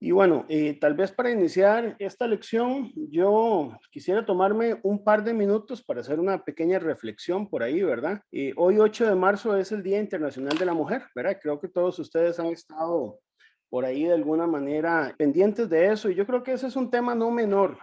Y bueno, tal vez para iniciar esta lección, yo quisiera tomarme un par de minutos para hacer una pequeña reflexión por ahí, ¿verdad? Hoy 8 de marzo es el Día Internacional de la Mujer, ¿verdad? Creo que todos ustedes han estado por ahí de alguna manera pendientes de eso y yo creo que ese es un tema no menor,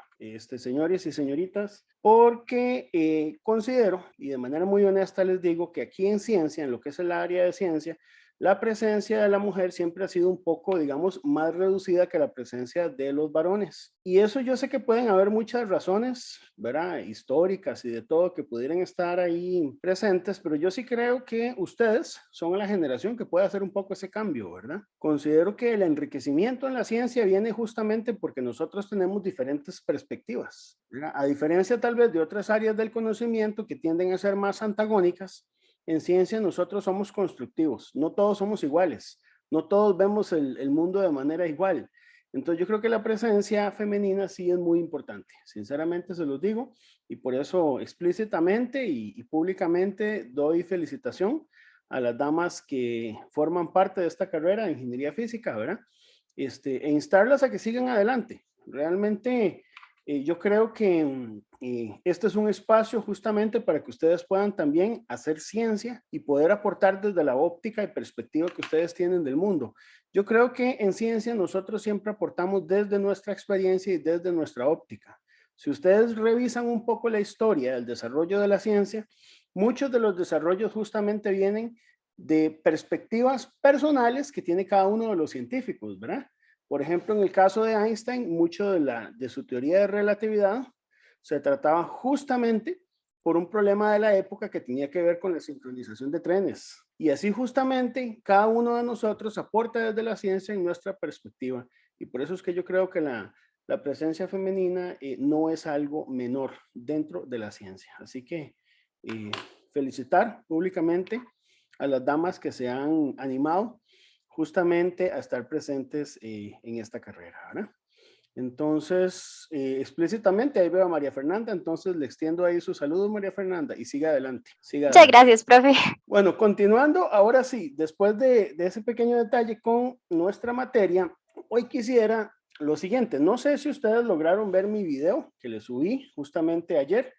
señores y señoritas, porque considero, y de manera muy honesta les digo, que aquí en ciencia, en lo que es el área de ciencia, la presencia de la mujer siempre ha sido un poco, digamos, más reducida que la presencia de los varones. Y eso yo sé que pueden haber muchas razones, ¿verdad? Históricas y de todo que pudieran estar ahí presentes, pero yo sí creo que ustedes son la generación que puede hacer un poco ese cambio, ¿verdad? Considero que el enriquecimiento en la ciencia viene justamente porque nosotros tenemos diferentes perspectivas, ¿verdad? A diferencia tal vez de otras áreas del conocimiento que tienden a ser más antagónicas, en ciencia nosotros somos constructivos, no todos somos iguales, no todos vemos el mundo de manera igual. Entonces yo creo que la presencia femenina sí es muy importante, sinceramente se los digo, y por eso explícitamente y públicamente doy felicitación a las damas que forman parte de esta carrera de ingeniería física, ¿verdad? E instarlas a que sigan adelante. Realmente yo creo que este es un espacio justamente para que ustedes puedan también hacer ciencia y poder aportar desde la óptica y perspectiva que ustedes tienen del mundo. Yo creo que en ciencia nosotros siempre aportamos desde nuestra experiencia y desde nuestra óptica. Si ustedes revisan un poco la historia del desarrollo de la ciencia, muchos de los desarrollos justamente vienen de perspectivas personales que tiene cada uno de los científicos, ¿verdad? Por ejemplo, en el caso de Einstein, mucho de su teoría de relatividad se trataba justamente por un problema de la época que tenía que ver con la sincronización de trenes. Y así justamente cada uno de nosotros aporta desde la ciencia en nuestra perspectiva. Y por eso es que yo creo que la presencia femenina no es algo menor dentro de la ciencia. Así que eh, felicitar públicamente a las damas que se han animado justamente a estar presentes en esta carrera, ¿verdad? Entonces, explícitamente ahí veo a María Fernanda, entonces le extiendo ahí su saludo, María Fernanda, y siga adelante, siga Muchas adelante. gracias, profe. Bueno, continuando, ahora sí, después de ese pequeño detalle con nuestra materia, hoy quisiera lo siguiente, no sé si ustedes lograron ver mi video que le subí justamente ayer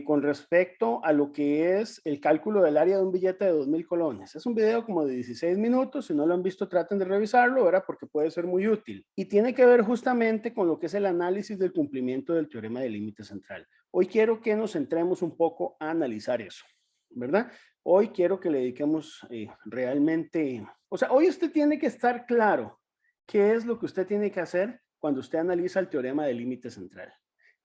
con respecto a lo que es el cálculo del área de un billete de 2.000 colones. Es un video como de 16 minutos, si no lo han visto traten de revisarlo, ¿verdad? Porque puede ser muy útil. Y tiene que ver justamente con lo que es el análisis del cumplimiento del teorema del límite central. Hoy quiero que nos centremos un poco a analizar eso, ¿verdad? Hoy quiero que le dediquemos realmente, o sea, hoy usted tiene que estar claro qué es lo que usted tiene que hacer cuando usted analiza el teorema del límite central.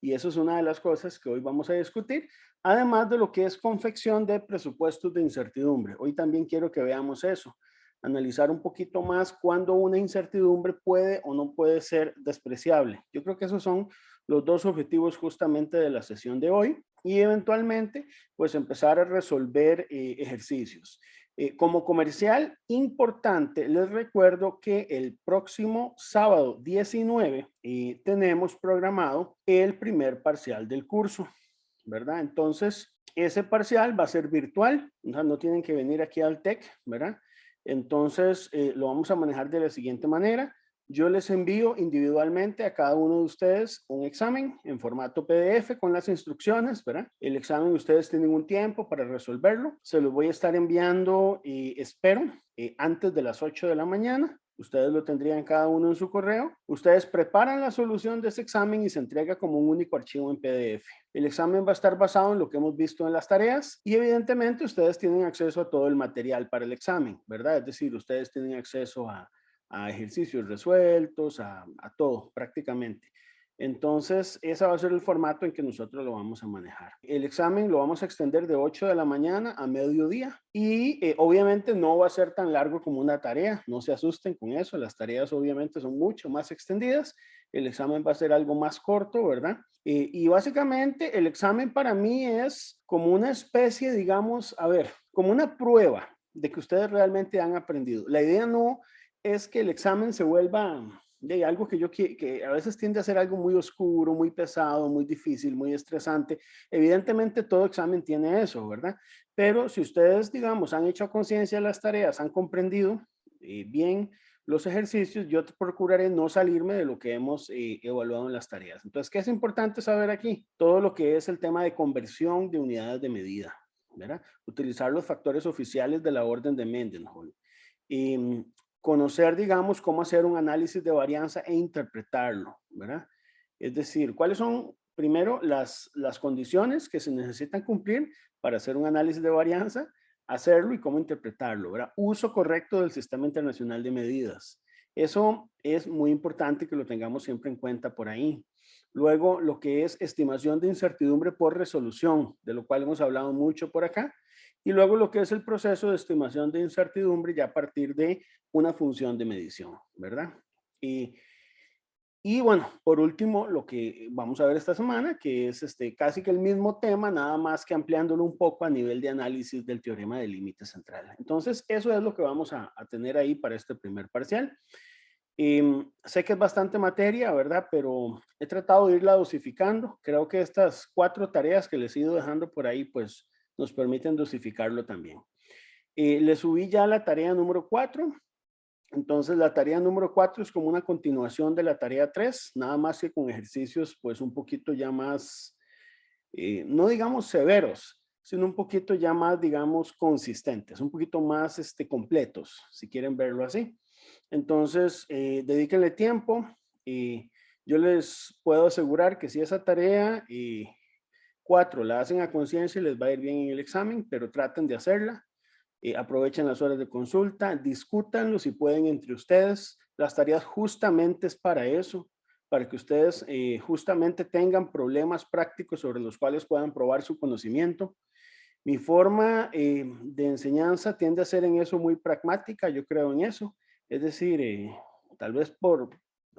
Y eso es una de las cosas que hoy vamos a discutir, además de lo que es confección de presupuestos de incertidumbre. Hoy también quiero que veamos eso, analizar un poquito más cuándo una incertidumbre puede o no puede ser despreciable. Yo creo que esos son los dos objetivos justamente de la sesión de hoy y eventualmente pues empezar a resolver ejercicios. Como comercial importante, les recuerdo que el próximo sábado 19 tenemos programado el primer parcial del curso, ¿verdad? Entonces, ese parcial va a ser virtual, o sea, no tienen que venir aquí al TEC, ¿verdad? Entonces, lo vamos a manejar de la siguiente manera. Yo les envío individualmente a cada uno de ustedes un examen en formato PDF con las instrucciones, ¿verdad? El examen ustedes tienen un tiempo para resolverlo. Se los voy a estar enviando, espero, antes de las 8 de la mañana. Ustedes lo tendrían cada uno en su correo. Ustedes preparan la solución de ese examen y se entrega como un único archivo en PDF. El examen va a estar basado en lo que hemos visto en las tareas y evidentemente ustedes tienen acceso a todo el material para el examen, ¿verdad? Es decir, ustedes tienen acceso a ejercicios resueltos, a todo prácticamente. Entonces, ese va a ser el formato en que nosotros lo vamos a manejar. El examen lo vamos a extender de 8 de la mañana a mediodía y obviamente no va a ser tan largo como una tarea, no se asusten con eso, las tareas obviamente son mucho más extendidas, el examen va a ser algo más corto, ¿verdad? Y básicamente el examen para mí es como una especie, digamos, a ver, como una prueba de que ustedes realmente han aprendido. La idea no es que el examen se vuelva de algo que a veces tiende a ser algo muy oscuro, muy pesado, muy difícil, muy estresante. Evidentemente todo examen tiene eso, ¿verdad? Pero si ustedes, digamos, han hecho conciencia de las tareas, han comprendido bien los ejercicios, yo procuraré no salirme de lo que hemos evaluado en las tareas. Entonces, ¿qué es importante saber aquí? Todo lo que es el tema de conversión de unidades de medida, ¿verdad? Utilizar los factores oficiales de la orden de Mendenhall. Y conocer, digamos, cómo hacer un análisis de varianza e interpretarlo, ¿verdad? Es decir, cuáles son, primero, las condiciones que se necesitan cumplir para hacer un análisis de varianza, hacerlo y cómo interpretarlo, ¿verdad? Uso correcto del Sistema Internacional de Medidas. Eso es muy importante que lo tengamos siempre en cuenta por ahí. Luego, lo que es estimación de incertidumbre por resolución, de lo cual hemos hablado mucho por acá. Y luego lo que es el proceso de estimación de incertidumbre ya a partir de una función de medición, ¿verdad? Y bueno, por último, lo que vamos a ver esta semana, que es casi que el mismo tema, nada más que ampliándolo un poco a nivel de análisis del teorema del límite central. Entonces, eso es lo que vamos a tener ahí para este primer parcial. Sé que es bastante materia, ¿verdad? Pero he tratado de irla dosificando. Creo que estas 4 tareas que les he ido dejando por ahí, pues nos permiten dosificarlo también. Le subí ya la tarea número 4. Entonces, la tarea número 4 es como una continuación de la tarea 3, nada más que con ejercicios pues un poquito ya más, no digamos severos, sino un poquito ya más, digamos, consistentes, un poquito más completos, si quieren verlo así. Entonces, dedíquenle tiempo y yo les puedo asegurar que si esa tarea 4 la hacen a conciencia, les va a ir bien en el examen, pero traten de hacerla. Aprovechen las horas de consulta, discútanlo si pueden entre ustedes. Las tareas justamente es para eso, para que ustedes justamente tengan problemas prácticos sobre los cuales puedan probar su conocimiento. Mi forma de enseñanza tiende a ser en eso muy pragmática, yo creo en eso. Es decir, tal vez por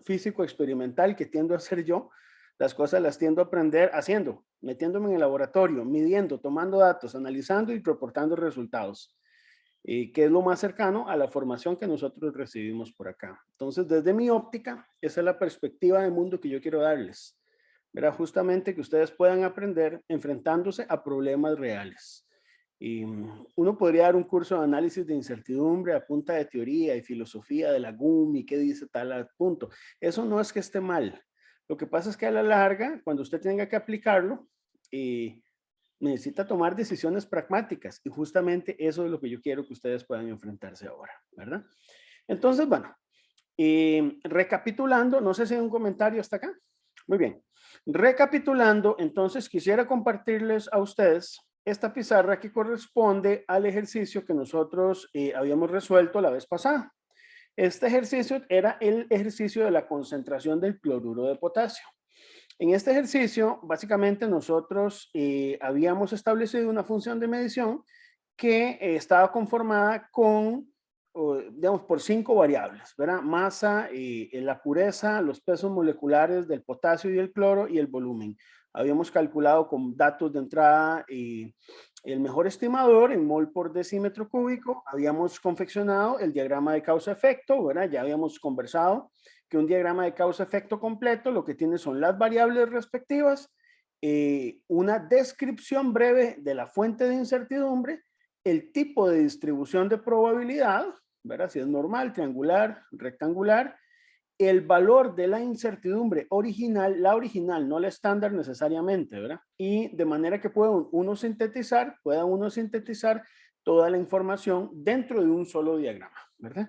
físico experimental que tiendo a hacer yo, las cosas las tiendo a aprender haciendo, metiéndome en el laboratorio, midiendo, tomando datos, analizando y reportando resultados, que es lo más cercano a la formación que nosotros recibimos por acá. Entonces, desde mi óptica, esa es la perspectiva de mundo que yo quiero darles. Verá, justamente que ustedes puedan aprender enfrentándose a problemas reales. Y uno podría dar un curso de análisis de incertidumbre a punta de teoría y filosofía de la GUM y qué dice tal punto. Eso no es que esté mal. Lo que pasa es que a la larga, cuando usted tenga que aplicarlo, necesita tomar decisiones pragmáticas y justamente eso es lo que yo quiero que ustedes puedan enfrentarse ahora, ¿verdad? Entonces, bueno, recapitulando, no sé si hay un comentario hasta acá. Muy bien. Recapitulando, entonces quisiera compartirles a ustedes esta pizarra que corresponde al ejercicio que nosotros habíamos resuelto la vez pasada. Este ejercicio era el ejercicio de la concentración del cloruro de potasio. En este ejercicio, básicamente nosotros habíamos establecido una función de medición que estaba conformada con, digamos, por 5 variables, ¿verdad? Masa, la pureza, los pesos moleculares del potasio y el cloro y el volumen. Habíamos calculado con datos de entrada el mejor estimador en mol por decímetro cúbico. Habíamos confeccionado el diagrama de causa-efecto, ¿verdad? Ya habíamos conversado que un diagrama de causa-efecto completo lo que tiene son las variables respectivas, una descripción breve de la fuente de incertidumbre, el tipo de distribución de probabilidad, ¿verdad? Si es normal, triangular, rectangular, el valor de la incertidumbre original, la original, no la estándar necesariamente, ¿verdad? Y de manera que pueda uno sintetizar toda la información dentro de un solo diagrama, ¿verdad?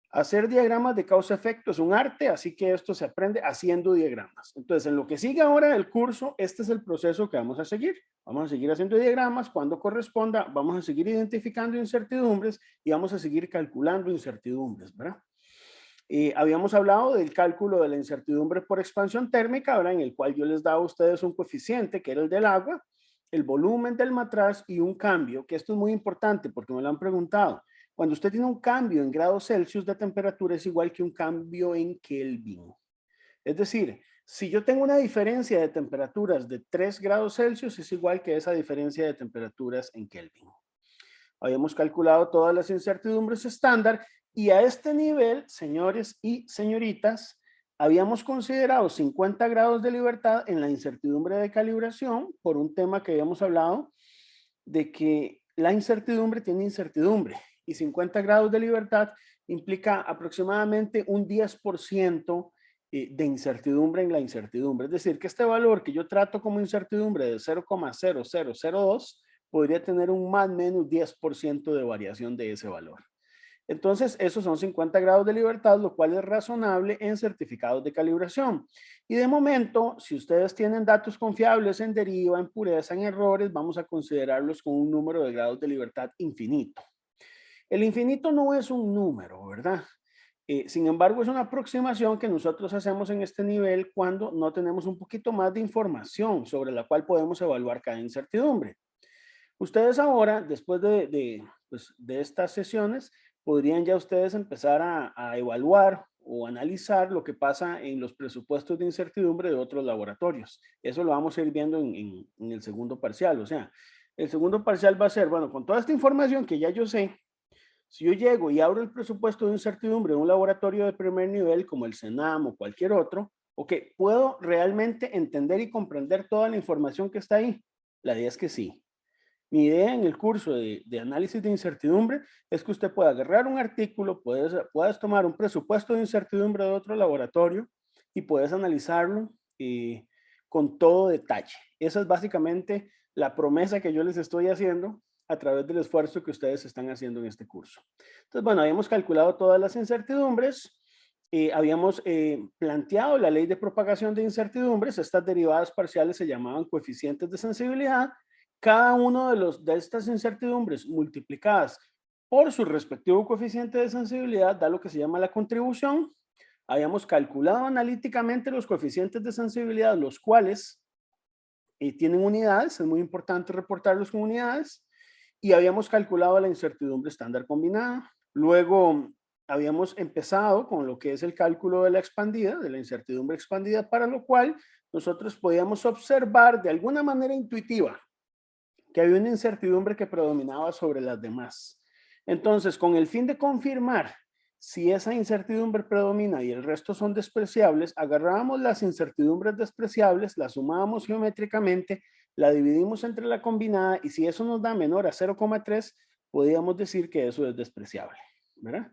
Hacer diagramas de causa-efecto es un arte, así que esto se aprende haciendo diagramas. Entonces, en lo que sigue ahora el curso, este es el proceso que vamos a seguir. Vamos a seguir haciendo diagramas cuando corresponda, vamos a seguir identificando incertidumbres y vamos a seguir calculando incertidumbres, ¿verdad? Habíamos hablado del cálculo de la incertidumbre por expansión térmica, ¿verdad? En el cual yo les daba a ustedes un coeficiente que era el del agua, el volumen del matraz y un cambio, que esto es muy importante porque me lo han preguntado. Cuando usted tiene un cambio en grados Celsius de temperatura es igual que un cambio en Kelvin. Es decir, si yo tengo una diferencia de temperaturas de 3 grados Celsius es igual que esa diferencia de temperaturas en Kelvin. Habíamos calculado todas las incertidumbres estándar y a este nivel, señores y señoritas, habíamos considerado 50 grados de libertad en la incertidumbre de calibración por un tema que habíamos hablado de que la incertidumbre tiene incertidumbre y 50 grados de libertad implica aproximadamente un 10% de incertidumbre en la incertidumbre. Es decir, que este valor que yo trato como incertidumbre de 0,0002 podría tener un más o menos 10% de variación de ese valor. Entonces, esos son 50 grados de libertad, lo cual es razonable en certificados de calibración. Y de momento, si ustedes tienen datos confiables en deriva, en pureza, en errores, vamos a considerarlos con un número de grados de libertad infinito. El infinito no es un número, ¿verdad? Sin embargo, es una aproximación que nosotros hacemos en este nivel cuando no tenemos un poquito más de información sobre la cual podemos evaluar cada incertidumbre. Ustedes ahora, después pues, de estas sesiones, podrían ya ustedes empezar a evaluar o analizar lo que pasa en los presupuestos de incertidumbre de otros laboratorios. Eso lo vamos a ir viendo en el segundo parcial. O sea, el segundo parcial va a ser, bueno, con toda esta información que ya yo sé, si yo llego y abro el presupuesto de incertidumbre de un laboratorio de primer nivel como el CENAM o cualquier otro, ok, ¿puedo realmente entender y comprender toda la información que está ahí? La idea es que sí. Mi idea en el curso de análisis de incertidumbre es que usted pueda agarrar un artículo, puedas tomar un presupuesto de incertidumbre de otro laboratorio y puedes analizarlo con todo detalle. Esa es básicamente la promesa que yo les estoy haciendo a través del esfuerzo que ustedes están haciendo en este curso. Entonces, bueno, habíamos calculado todas las incertidumbres, habíamos planteado la ley de propagación de incertidumbres, estas derivadas parciales se llamaban coeficientes de sensibilidad. Cada uno de estas incertidumbres multiplicadas por su respectivo coeficiente de sensibilidad da lo que se llama la contribución. Habíamos calculado analíticamente los coeficientes de sensibilidad, los cuales tienen unidades, es muy importante reportarlos con unidades, y habíamos calculado la incertidumbre estándar combinada. Luego habíamos empezado con lo que es el cálculo de la expandida, de la incertidumbre expandida, para lo cual nosotros podíamos observar de alguna manera intuitiva que había una incertidumbre que predominaba sobre las demás. Entonces, con el fin de confirmar si esa incertidumbre predomina y el resto son despreciables, agarrábamos las incertidumbres despreciables, las sumábamos geométricamente, la dividimos entre la combinada y si eso nos da menor a 0,3, podíamos decir que eso es despreciable, ¿verdad?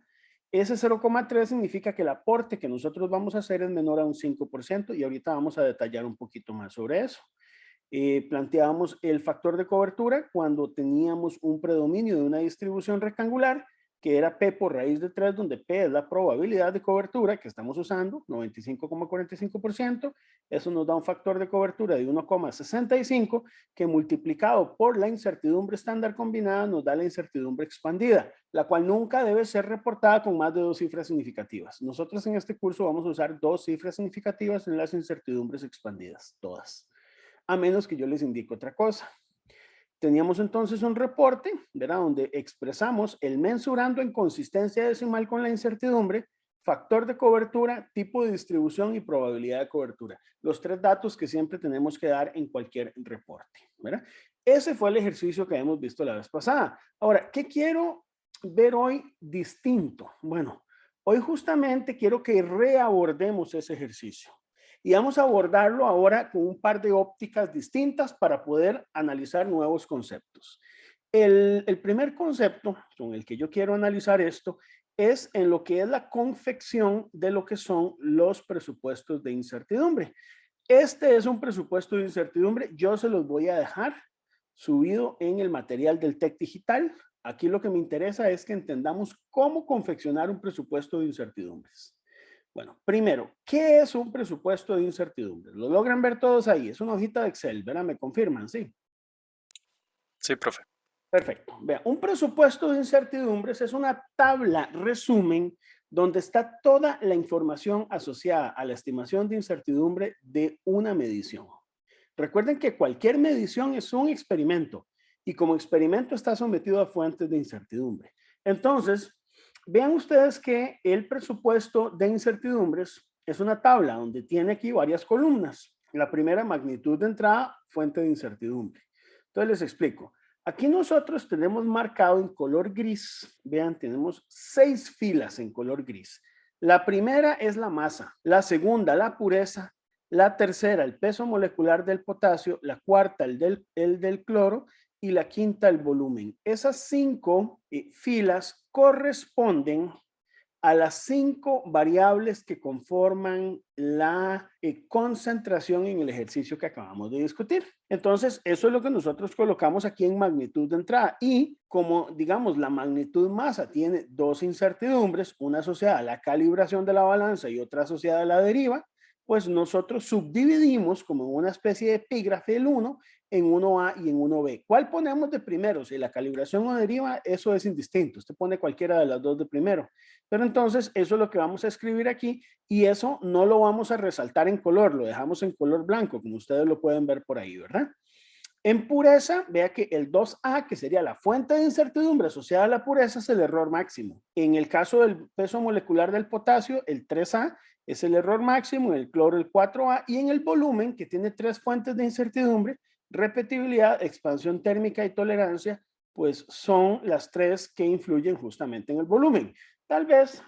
Ese 0,3 significa que el aporte que nosotros vamos a hacer es menor a un 5% y ahorita vamos a detallar un poquito más sobre eso. Planteábamos el factor de cobertura cuando teníamos un predominio de una distribución rectangular que era P por raíz de 3, donde P es la probabilidad de cobertura que estamos usando, 95,45%. Eso nos da un factor de cobertura de 1,65 que multiplicado por la incertidumbre estándar combinada nos da la incertidumbre expandida, la cual nunca debe ser reportada con más de 2 cifras significativas. Nosotros en este curso vamos a usar 2 cifras significativas en las incertidumbres expandidas, todas, a menos que yo les indique otra cosa. Teníamos entonces un reporte, ¿verdad? Donde expresamos el mensurando en consistencia decimal con la incertidumbre, factor de cobertura, tipo de distribución y probabilidad de cobertura. Los 3 datos que siempre tenemos que dar en cualquier reporte, ¿verdad? Ese fue el ejercicio que hemos visto la vez pasada. Ahora, ¿qué quiero ver hoy distinto? Bueno, hoy justamente quiero que reabordemos ese ejercicio. Y vamos a abordarlo ahora con un par de ópticas distintas para poder analizar nuevos conceptos. El primer concepto con el que yo quiero analizar esto es en lo que es la confección de lo que son los presupuestos de incertidumbre. Este es un presupuesto de incertidumbre, yo se los voy a dejar subido en el material del TEC Digital. Aquí lo que me interesa es que entendamos cómo confeccionar un presupuesto de incertidumbres. Bueno, primero, ¿qué es un presupuesto de incertidumbre? ¿Lo logran ver todos ahí? Es una hojita de Excel, ¿verdad? ¿Me confirman? Sí. Sí, profe. Perfecto. Vea, un presupuesto de incertidumbres es una tabla resumen donde está toda la información asociada a la estimación de incertidumbre de una medición. Recuerden que cualquier medición es un experimento y como experimento está sometido a fuentes de incertidumbre. Entonces, vean ustedes que el presupuesto de incertidumbres es una tabla donde tiene aquí varias columnas. La primera, magnitud de entrada, fuente de incertidumbre. Entonces les explico. Aquí nosotros tenemos marcado en color gris, vean, tenemos 6 filas en color gris. La primera es la masa, la segunda la pureza, la tercera el peso molecular del potasio, la cuarta el del cloro y la quinta el volumen. Esas 5 filas corresponden a las 5 variables que conforman la concentración en el ejercicio que acabamos de discutir. Entonces, eso es lo que nosotros colocamos aquí en magnitud de entrada. Y como, digamos, la magnitud masa tiene dos incertidumbres, una asociada a la calibración de la balanza y otra asociada a la deriva, pues nosotros subdividimos como una especie de epígrafe el 1 en 1A y en 1B. ¿Cuál ponemos de primero? Si la calibración o deriva, eso es indistinto. Usted pone cualquiera de las dos de primero. Pero entonces eso es lo que vamos a escribir aquí y eso no lo vamos a resaltar en color, lo dejamos en color blanco, como ustedes lo pueden ver por ahí, ¿verdad? En pureza, vea que el 2A, que sería la fuente de incertidumbre asociada a la pureza, es el error máximo. En el caso del peso molecular del potasio, el 3A es el error máximo, en el cloro el 4A y en el volumen, que tiene 3 fuentes de incertidumbre, repetibilidad, expansión térmica y tolerancia, pues son las 3 que influyen justamente en el volumen. Tal vez,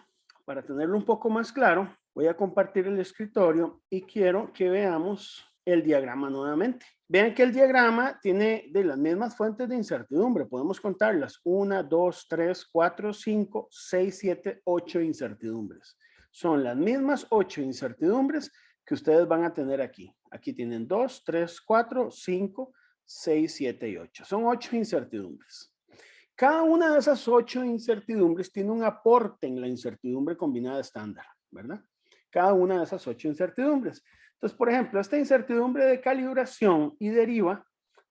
para tenerlo un poco más claro, voy a compartir el escritorio y quiero que veamos el diagrama nuevamente. Vean que el diagrama tiene de las mismas fuentes de incertidumbre. Podemos contarlas. 1, 2, 3, 4, 5, 6, 7, 8 incertidumbres. Son las mismas 8 incertidumbres que ustedes van a tener aquí. Aquí tienen 2, 3, 4, 5, 6, 7 y 8. Son 8 incertidumbres. Cada una de esas 8 incertidumbres tiene un aporte en la incertidumbre combinada estándar, ¿verdad? Cada una de esas 8 incertidumbres. Entonces, por ejemplo, esta incertidumbre de calibración y deriva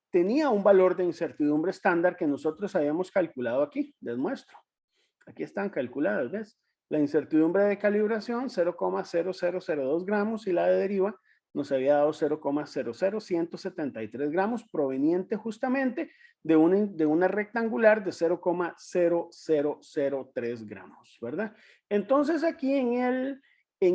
tenía un valor de incertidumbre estándar que nosotros habíamos calculado aquí. Les muestro. Aquí están calculadas, ¿ves? La incertidumbre de calibración 0,0002 gramos y la de deriva nos había dado 0,00173 gramos proveniente justamente de una rectangular de 0,0003 gramos, ¿verdad? Entonces aquí en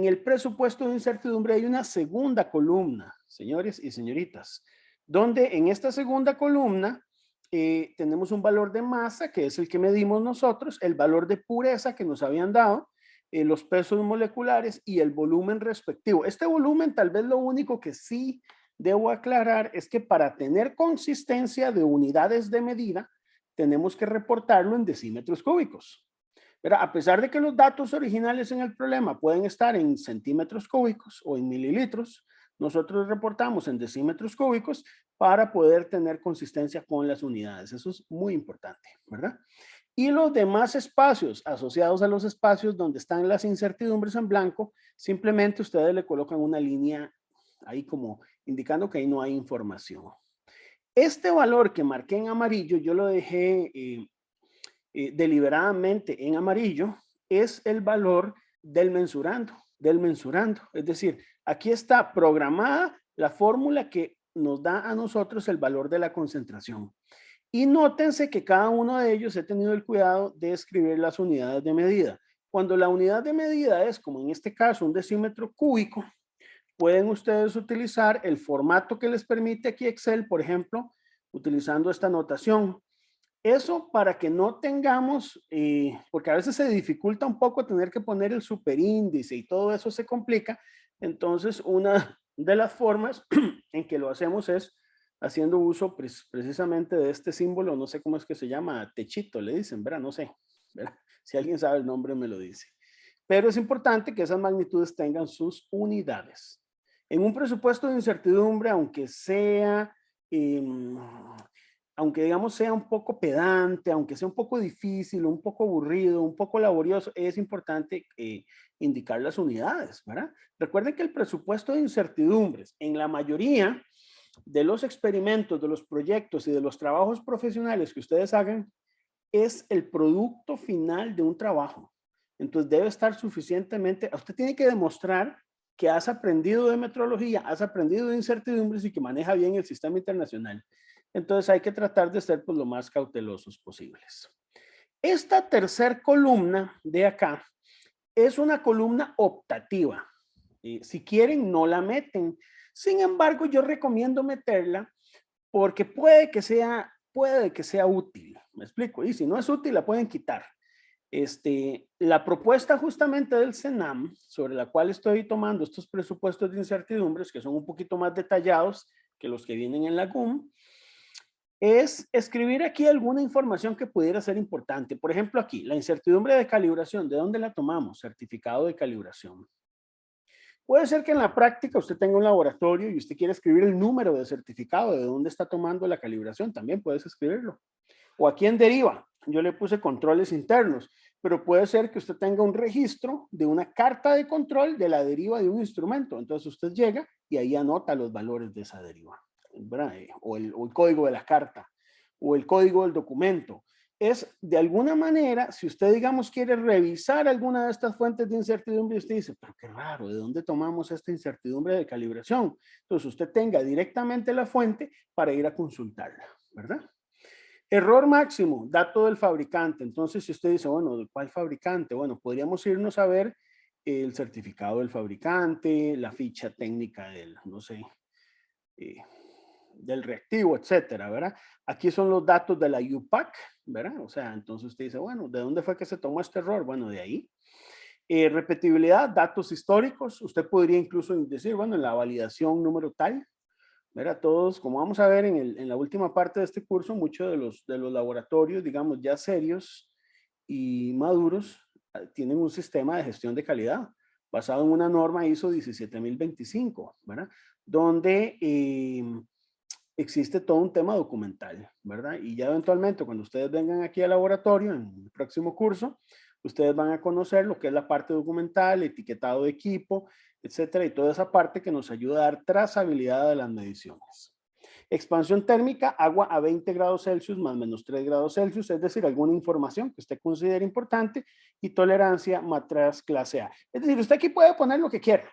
el presupuesto de incertidumbre hay una segunda columna, señores y señoritas, donde en esta segunda columna tenemos un valor de masa, que es el que medimos nosotros, el valor de pureza que nos habían dado, los pesos moleculares y el volumen respectivo. Este volumen, tal vez lo único que sí debo aclarar es que para tener consistencia de unidades de medida, tenemos que reportarlo en decímetros cúbicos. Pero a pesar de que los datos originales en el problema pueden estar en centímetros cúbicos o en mililitros, nosotros reportamos en decímetros cúbicos para poder tener consistencia con las unidades. Eso es muy importante, ¿verdad? Y los demás espacios asociados a los espacios donde están las incertidumbres en blanco, simplemente ustedes le colocan una línea ahí como indicando que ahí no hay información. Este valor que marqué en amarillo, yo lo dejé deliberadamente en amarillo, es el valor del mensurando, Es decir, aquí está programada la fórmula que nos da a nosotros el valor de la concentración. Y nótense que cada uno de ellos he tenido el cuidado de escribir las unidades de medida. Cuando la unidad de medida es, como en este caso, un decímetro cúbico, pueden ustedes utilizar el formato que les permite aquí Excel, por ejemplo, utilizando esta notación. Eso para que no tengamos, porque a veces se dificulta un poco tener que poner el superíndice y todo eso se complica. Entonces, una de las formas en que lo hacemos es haciendo uso precisamente de este símbolo, no sé cómo es que se llama, techito, le dicen, ¿verdad? No sé, ¿verdad? Si alguien sabe el nombre me lo dice. Pero es importante que esas magnitudes tengan sus unidades. En un presupuesto de incertidumbre, aunque digamos sea un poco pedante, aunque sea un poco difícil, un poco aburrido, un poco laborioso, es importante indicar las unidades, ¿verdad? Recuerden que el presupuesto de incertidumbres en la mayoría de los experimentos, de los proyectos y de los trabajos profesionales que ustedes hagan es el producto final de un trabajo. Entonces debe estar suficientemente, usted tiene que demostrar que has aprendido de metrología, has aprendido de incertidumbres y que maneja bien el sistema internacional. Entonces hay que tratar de ser pues, lo más cautelosos posibles. Esta tercer columna de acá es una columna optativa. Si quieren, no la meten. Sin embargo, yo recomiendo meterla porque puede que sea útil. ¿Me explico? Y si no es útil, la pueden quitar. La propuesta justamente del CENAM, sobre la cual estoy tomando estos presupuestos de incertidumbres, que son un poquito más detallados que los que vienen en la GUM, es escribir aquí alguna información que pudiera ser importante. Por ejemplo, aquí, la incertidumbre de calibración, ¿de dónde la tomamos? Certificado de calibración. Puede ser que en la práctica usted tenga un laboratorio y usted quiere escribir el número de certificado, de dónde está tomando la calibración, también puedes escribirlo. O aquí en deriva, yo le puse controles internos, pero puede ser que usted tenga un registro de una carta de control de la deriva de un instrumento. Entonces usted llega y ahí anota los valores de esa deriva, ¿verdad? O el código de la carta, o el código del documento. Es de alguna manera, si usted, digamos, quiere revisar alguna de estas fuentes de incertidumbre, usted dice, pero qué raro, ¿de dónde tomamos esta incertidumbre de calibración? Entonces usted tenga directamente la fuente para ir a consultarla, ¿verdad? Error máximo, dato del fabricante. Entonces, si usted dice, bueno, ¿de cuál fabricante? Bueno, podríamos irnos a ver el certificado del fabricante, la ficha técnica del, no sé, eh, del reactivo, etcétera, ¿verdad? Aquí son los datos de la UPAC, ¿verdad? O sea, entonces usted dice, bueno, ¿de dónde fue que se tomó este error? Bueno, de ahí. Repetibilidad, datos históricos. Usted podría incluso decir, bueno, en la validación número tal, ¿verdad? Todos, como vamos a ver en la última parte de este curso, muchos de los laboratorios, digamos, ya serios y maduros, tienen un sistema de gestión de calidad basado en una norma ISO 17025, ¿verdad? Donde existe todo un tema documental, ¿verdad? Y ya eventualmente cuando ustedes vengan aquí al laboratorio en el próximo curso, ustedes van a conocer lo que es la parte documental, etiquetado de equipo, etcétera, y toda esa parte que nos ayuda a dar trazabilidad de las mediciones. Expansión térmica, agua a 20 grados Celsius más menos 3 grados Celsius, es decir, alguna información que usted considere importante, y tolerancia matraz clase A. Es decir, usted aquí puede poner lo que quiera,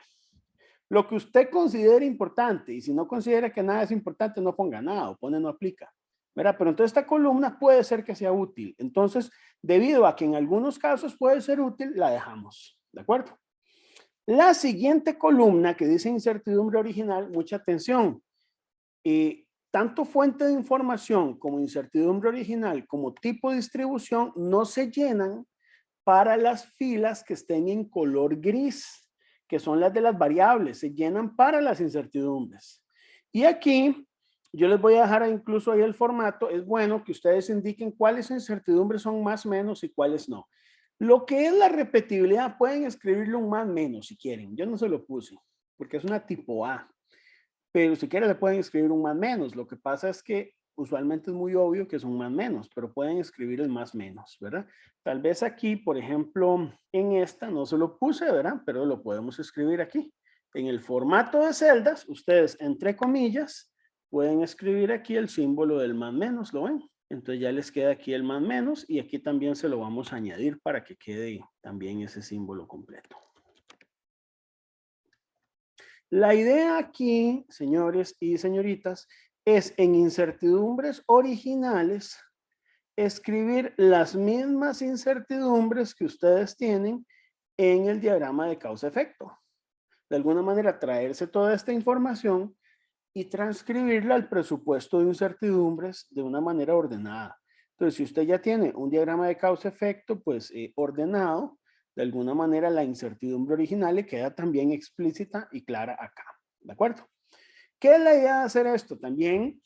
lo que usted considere importante, y si no considera que nada es importante, no ponga nada o pone no aplica, ¿verdad? Pero entonces esta columna puede ser que sea útil. Entonces, debido a que en algunos casos puede ser útil, la dejamos, ¿de acuerdo? La siguiente columna que dice incertidumbre original, mucha atención. Tanto fuente de información como incertidumbre original como tipo de distribución no se llenan para las filas que estén en color gris, que son las de las variables, se llenan para las incertidumbres. Y aquí yo les voy a dejar incluso ahí el formato. Es bueno que ustedes indiquen cuáles incertidumbres son más menos y cuáles no. Lo que es la repetibilidad, pueden escribirlo un más menos si quieren. Yo no se lo puse porque es una tipo A, pero si quieren le pueden escribir un más menos. Lo que pasa es que usualmente es muy obvio que es un más menos, pero pueden escribir el más menos, ¿verdad? Tal vez aquí, por ejemplo, en esta no se lo puse, ¿verdad? Pero lo podemos escribir aquí. En el formato de celdas, ustedes, entre comillas, pueden escribir aquí el símbolo del más menos, ¿lo ven? Entonces ya les queda aquí el más menos y aquí también se lo vamos a añadir para que quede también ese símbolo completo. La idea aquí, señores y señoritas, es en incertidumbres originales escribir las mismas incertidumbres que ustedes tienen en el diagrama de causa-efecto. De alguna manera, traerse toda esta información y transcribirla al presupuesto de incertidumbres de una manera ordenada. Entonces, si usted ya tiene un diagrama de causa-efecto, pues ordenado, de alguna manera la incertidumbre original le queda también explícita y clara acá. ¿De acuerdo? ¿Qué es la idea de hacer esto? También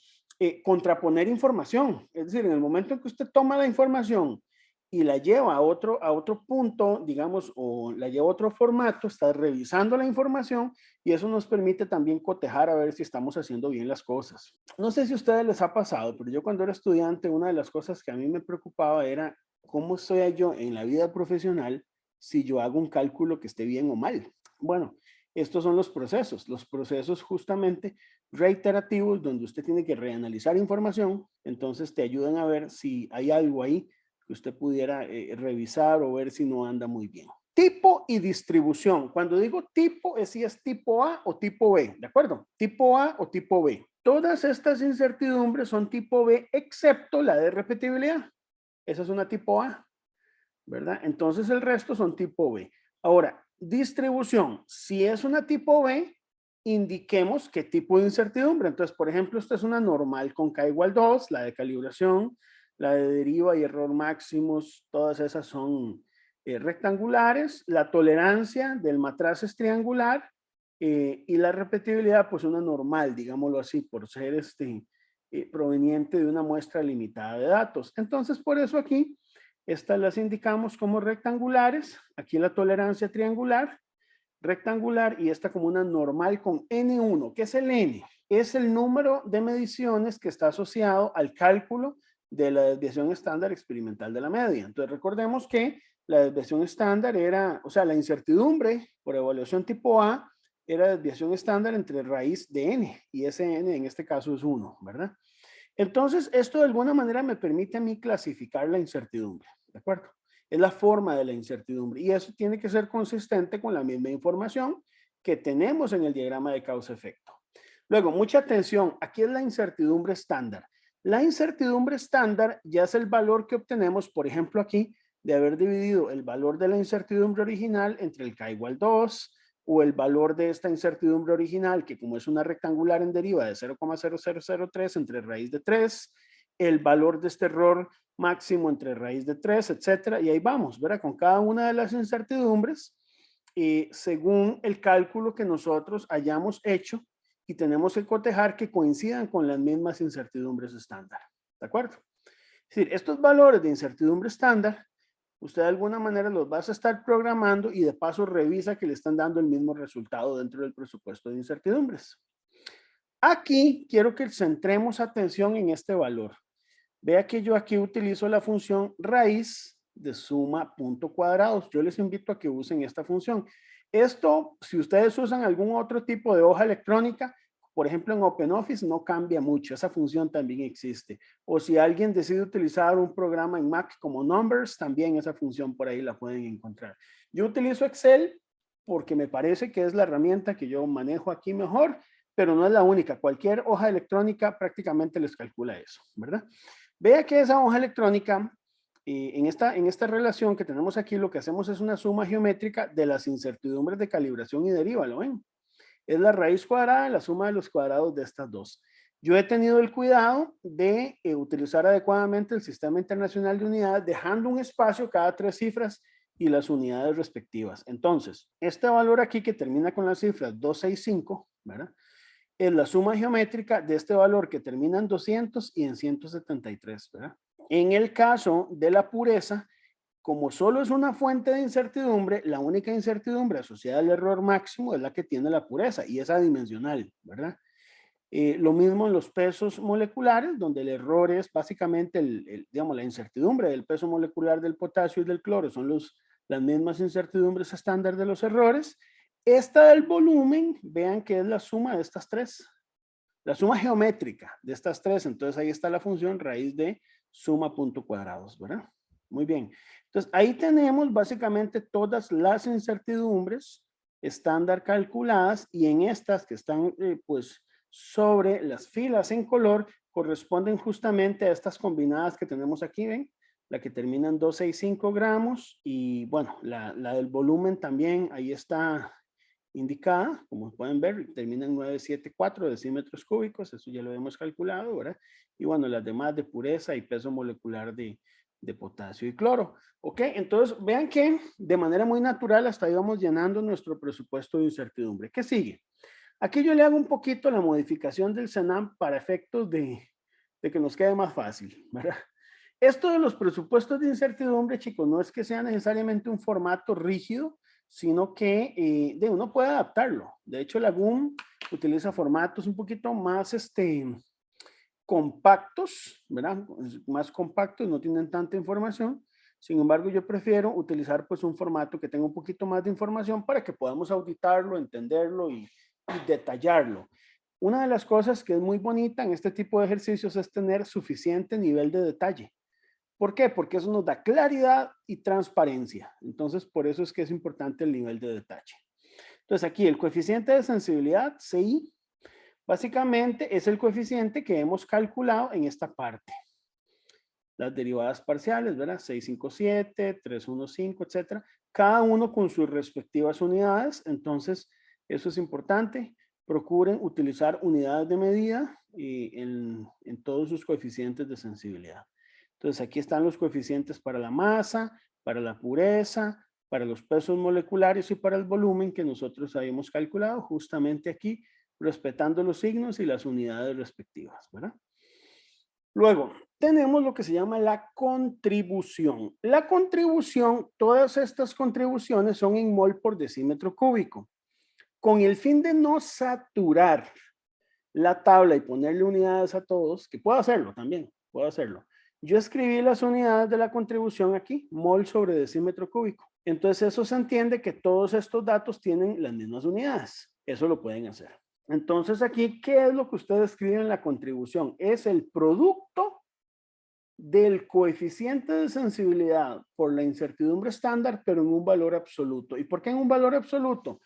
contraponer información. Es decir, en el momento en que usted toma la información y la lleva a otro punto, digamos, o la lleva a otro formato, está revisando la información y eso nos permite también cotejar a ver si estamos haciendo bien las cosas. No sé si a ustedes les ha pasado, pero yo cuando era estudiante, una de las cosas que a mí me preocupaba era cómo estoy yo en la vida profesional si yo hago un cálculo que esté bien o mal. Bueno, estos son los procesos justamente reiterativos donde usted tiene que reanalizar información, entonces te ayudan a ver si hay algo ahí que usted pudiera revisar o ver si no anda muy bien. Tipo y distribución. Cuando digo tipo, es si es tipo A o tipo B, ¿de acuerdo? Tipo A o tipo B. Todas estas incertidumbres son tipo B, excepto la de repetibilidad. Esa es una tipo A, ¿verdad? Entonces el resto son tipo B. Ahora, distribución. Si es una tipo B, indiquemos qué tipo de incertidumbre. Entonces, por ejemplo, esta es una normal con K igual 2, la de calibración, la de deriva y error máximos, todas esas son rectangulares. La tolerancia del matraz es triangular y la repetibilidad, pues una normal, digámoslo así, por ser proveniente de una muestra limitada de datos. Entonces, por eso aquí, estas las indicamos como rectangulares. Aquí la tolerancia triangular, rectangular, y esta como una normal con N1. ¿Qué es el N? Es el número de mediciones que está asociado al cálculo de la desviación estándar experimental de la media. Entonces, recordemos que la desviación estándar era, o sea, la incertidumbre por evaluación tipo A era desviación estándar entre raíz de n, y ese n en este caso es 1, ¿verdad? Entonces, esto de alguna manera me permite a mí clasificar la incertidumbre, ¿de acuerdo? Es la forma de la incertidumbre, y eso tiene que ser consistente con la misma información que tenemos en el diagrama de causa-efecto. Luego, mucha atención, aquí es la incertidumbre estándar. La incertidumbre estándar ya es el valor que obtenemos, por ejemplo, aquí, de haber dividido el valor de la incertidumbre original entre el k igual 2, o el valor de esta incertidumbre original, que como es una rectangular en deriva de 0,0003 entre raíz de 3, el valor de este error máximo entre raíz de 3, etcétera, y ahí vamos, ¿verdad? Con cada una de las incertidumbres, según el cálculo que nosotros hayamos hecho, y tenemos que cotejar que coincidan con las mismas incertidumbres estándar, ¿de acuerdo? Es decir, estos valores de incertidumbre estándar, usted de alguna manera los vas a estar programando, y de paso revisa que le están dando el mismo resultado dentro del presupuesto de incertidumbres. Aquí quiero que centremos atención en este valor. Vea que yo aquí utilizo la función raíz de suma punto cuadrados. Yo les invito a que usen esta función. Esto, si ustedes usan algún otro tipo de hoja electrónica, por ejemplo en OpenOffice, no cambia mucho. Esa función también existe. O si alguien decide utilizar un programa en Mac como Numbers, también esa función por ahí la pueden encontrar. Yo utilizo Excel porque me parece que es la herramienta que yo manejo aquí mejor, pero no es la única. Cualquier hoja electrónica prácticamente les calcula eso, ¿verdad? Vea que esa hoja electrónica, en esta relación que tenemos aquí, lo que hacemos es una suma geométrica de las incertidumbres de calibración y deriva, ¿lo ven? Es la raíz cuadrada de la suma de los cuadrados de estas dos. Yo he tenido el cuidado de utilizar adecuadamente el Sistema Internacional de Unidades, dejando un espacio cada 3 cifras y las unidades respectivas. Entonces, este valor aquí que termina con las cifras 265, ¿verdad? Es la suma geométrica de este valor que termina en 200 y en 173, ¿verdad? En el caso de la pureza, como solo es una fuente de incertidumbre, la única incertidumbre asociada al error máximo es la que tiene la pureza, y es adimensional, ¿verdad? Lo mismo en los pesos moleculares, donde el error es básicamente, digamos, la incertidumbre del peso molecular del potasio y del cloro, son las mismas incertidumbres estándar de los errores. Esta del volumen, vean que es la suma de estas tres, la suma geométrica de estas tres. Entonces ahí está la función raíz de suma punto cuadrados, ¿verdad? Muy bien. Entonces ahí tenemos básicamente todas las incertidumbres estándar calculadas, y en estas que están pues sobre las filas en color corresponden justamente a estas combinadas que tenemos aquí, ¿ven? La que termina en 265 gramos, y bueno, la del volumen también ahí está indicada, como pueden ver, termina en 974 decímetros cúbicos, eso ya lo hemos calculado, ¿verdad? Y bueno, las demás de pureza y peso molecular de potasio y cloro. ¿Ok? Entonces, vean que de manera muy natural hasta ahí vamos llenando nuestro presupuesto de incertidumbre. ¿Qué sigue? Aquí yo le hago un poquito la modificación del CENAM para efectos de que nos quede más fácil, ¿verdad? Esto de los presupuestos de incertidumbre, chicos, no es que sea necesariamente un formato rígido, sino que uno puede adaptarlo. De hecho, la GUM utiliza formatos un poquito más compactos, ¿verdad? Más compactos, no tienen tanta información. Sin embargo, yo prefiero utilizar pues un formato que tenga un poquito más de información para que podamos auditarlo, entenderlo y detallarlo. Una de las cosas que es muy bonita en este tipo de ejercicios es tener suficiente nivel de detalle. ¿Por qué? Porque eso nos da claridad y transparencia. Entonces, por eso es que es importante el nivel de detalle. Entonces, aquí el coeficiente de sensibilidad, CI, básicamente es el coeficiente que hemos calculado en esta parte. Las derivadas parciales, ¿verdad? 657, 315, etcétera. Cada uno con sus respectivas unidades. Entonces, eso es importante. Procuren utilizar unidades de medida en todos sus coeficientes de sensibilidad. Entonces, aquí están los coeficientes para la masa, para la pureza, para los pesos moleculares y para el volumen que nosotros habíamos calculado justamente aquí, respetando los signos y las unidades respectivas, ¿verdad? Luego, tenemos lo que se llama la contribución. La contribución, todas estas contribuciones son en mol por decímetro cúbico. Con el fin de no saturar la tabla y ponerle unidades a todos, que puedo hacerlo también, puedo hacerlo. Yo escribí las unidades de la contribución aquí, mol sobre decímetro cúbico. Entonces eso se entiende que todos estos datos tienen las mismas unidades. Eso lo pueden hacer. Entonces aquí, ¿qué es lo que ustedes escriben en la contribución? Es el producto del coeficiente de sensibilidad por la incertidumbre estándar, pero en un valor absoluto. ¿Y por qué en un valor absoluto?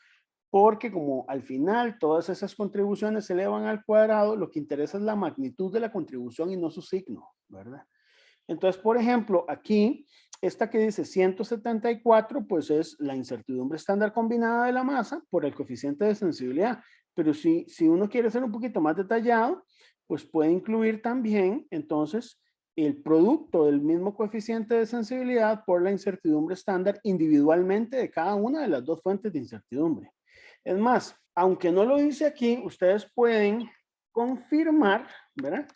Porque como al final todas esas contribuciones se elevan al cuadrado, lo que interesa es la magnitud de la contribución y no su signo, ¿verdad? Entonces, por ejemplo, aquí, esta que dice 174, pues es la incertidumbre estándar combinada de la masa por el coeficiente de sensibilidad. Pero si uno quiere ser un poquito más detallado, pues puede incluir también, entonces, el producto del mismo coeficiente de sensibilidad por la incertidumbre estándar individualmente de cada una de las dos fuentes de incertidumbre. Es más, aunque no lo dice aquí, ustedes pueden confirmar, ¿verdad?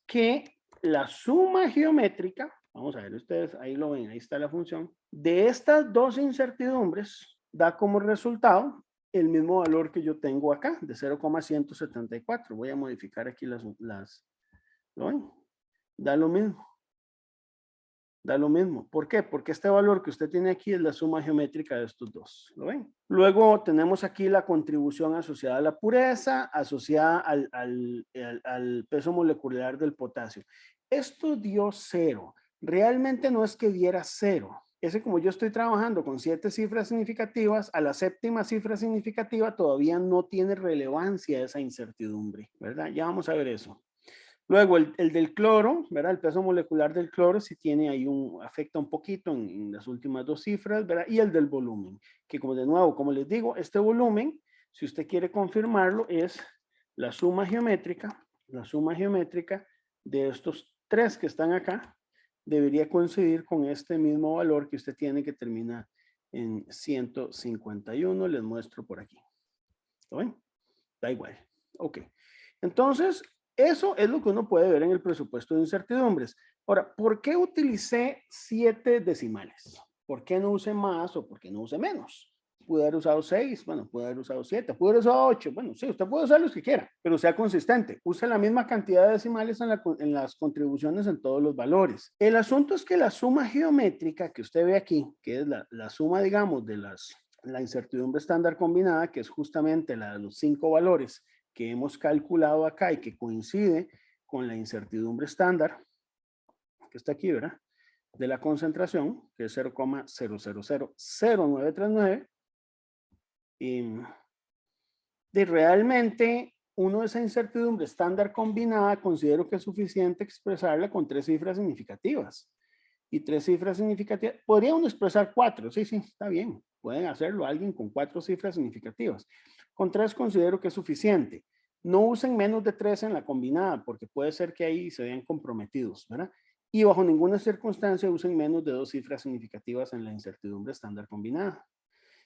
Que la suma geométrica, vamos a ver, ustedes ahí lo ven, ahí está la función, de estas dos incertidumbres da como resultado el mismo valor que yo tengo acá, de 0,174. Voy a modificar aquí ¿lo ven? Da lo mismo. Da lo mismo. ¿Por qué? Porque este valor que usted tiene aquí es la suma geométrica de estos dos. ¿Lo ven? Luego tenemos aquí la contribución asociada a la pureza, asociada al peso molecular del potasio. Esto dio 0. Realmente no es que diera 0. Ese, como yo estoy trabajando con 7 cifras significativas, a la séptima cifra significativa todavía no tiene relevancia esa incertidumbre, ¿verdad? Ya vamos a ver eso. Luego, el del cloro, ¿verdad? El peso molecular del cloro sí tiene ahí afecta un poquito en las últimas dos cifras, ¿verdad? Y el del volumen, que como de nuevo, como les digo, este volumen, si usted quiere confirmarlo, es la suma geométrica de estos tres que están acá, debería coincidir con este mismo valor que usted tiene que termina en 151. Les muestro por aquí. ¿Lo ven? Da igual. Ok. Entonces, eso es lo que uno puede ver en el presupuesto de incertidumbres. Ahora, ¿por qué utilicé 7 decimales? ¿Por qué no usé más o por qué no usé menos? Pude haber usado 6, bueno, pude haber usado 7, pude haber usado 8. Bueno, sí, usted puede usar los que quiera, pero sea consistente. Use la misma cantidad de decimales en las contribuciones en todos los valores. El asunto es que la suma geométrica que usted ve aquí, que es la suma, digamos, de la incertidumbre estándar combinada, que es justamente la de los 5 valores que hemos calculado acá y que coincide con la incertidumbre estándar, que está aquí, ¿verdad? De la concentración, que es 0,0000939. Y de realmente uno de esa incertidumbre estándar combinada considero que es suficiente expresarla con 3 cifras significativas. Y 3 cifras significativas, podría uno expresar 4, sí, está bien, pueden hacerlo alguien con 4 cifras significativas. Con 3 considero que es suficiente. No usen menos de 3 en la combinada, porque puede ser que ahí se vean comprometidos, ¿verdad? Y bajo ninguna circunstancia usen menos de 2 cifras significativas en la incertidumbre estándar combinada.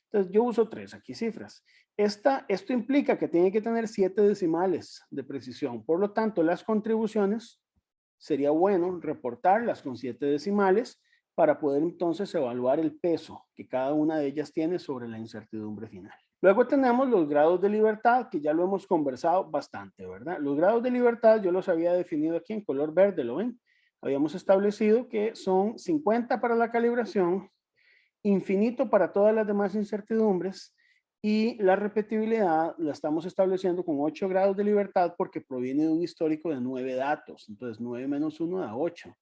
Entonces yo uso 3 aquí cifras. Esto implica que tiene que tener 7 decimales de precisión. Por lo tanto, las contribuciones sería bueno reportarlas con 7 decimales para poder entonces evaluar el peso que cada una de ellas tiene sobre la incertidumbre final. Luego tenemos los grados de libertad, que ya lo hemos conversado bastante, ¿verdad? Los grados de libertad yo los había definido aquí en color verde, ¿lo ven? Habíamos establecido que son 50 para la calibración, infinito para todas las demás incertidumbres, y la repetibilidad la estamos estableciendo con 8 grados de libertad porque proviene de un histórico de 9 datos. Entonces 9 menos 1 da 8.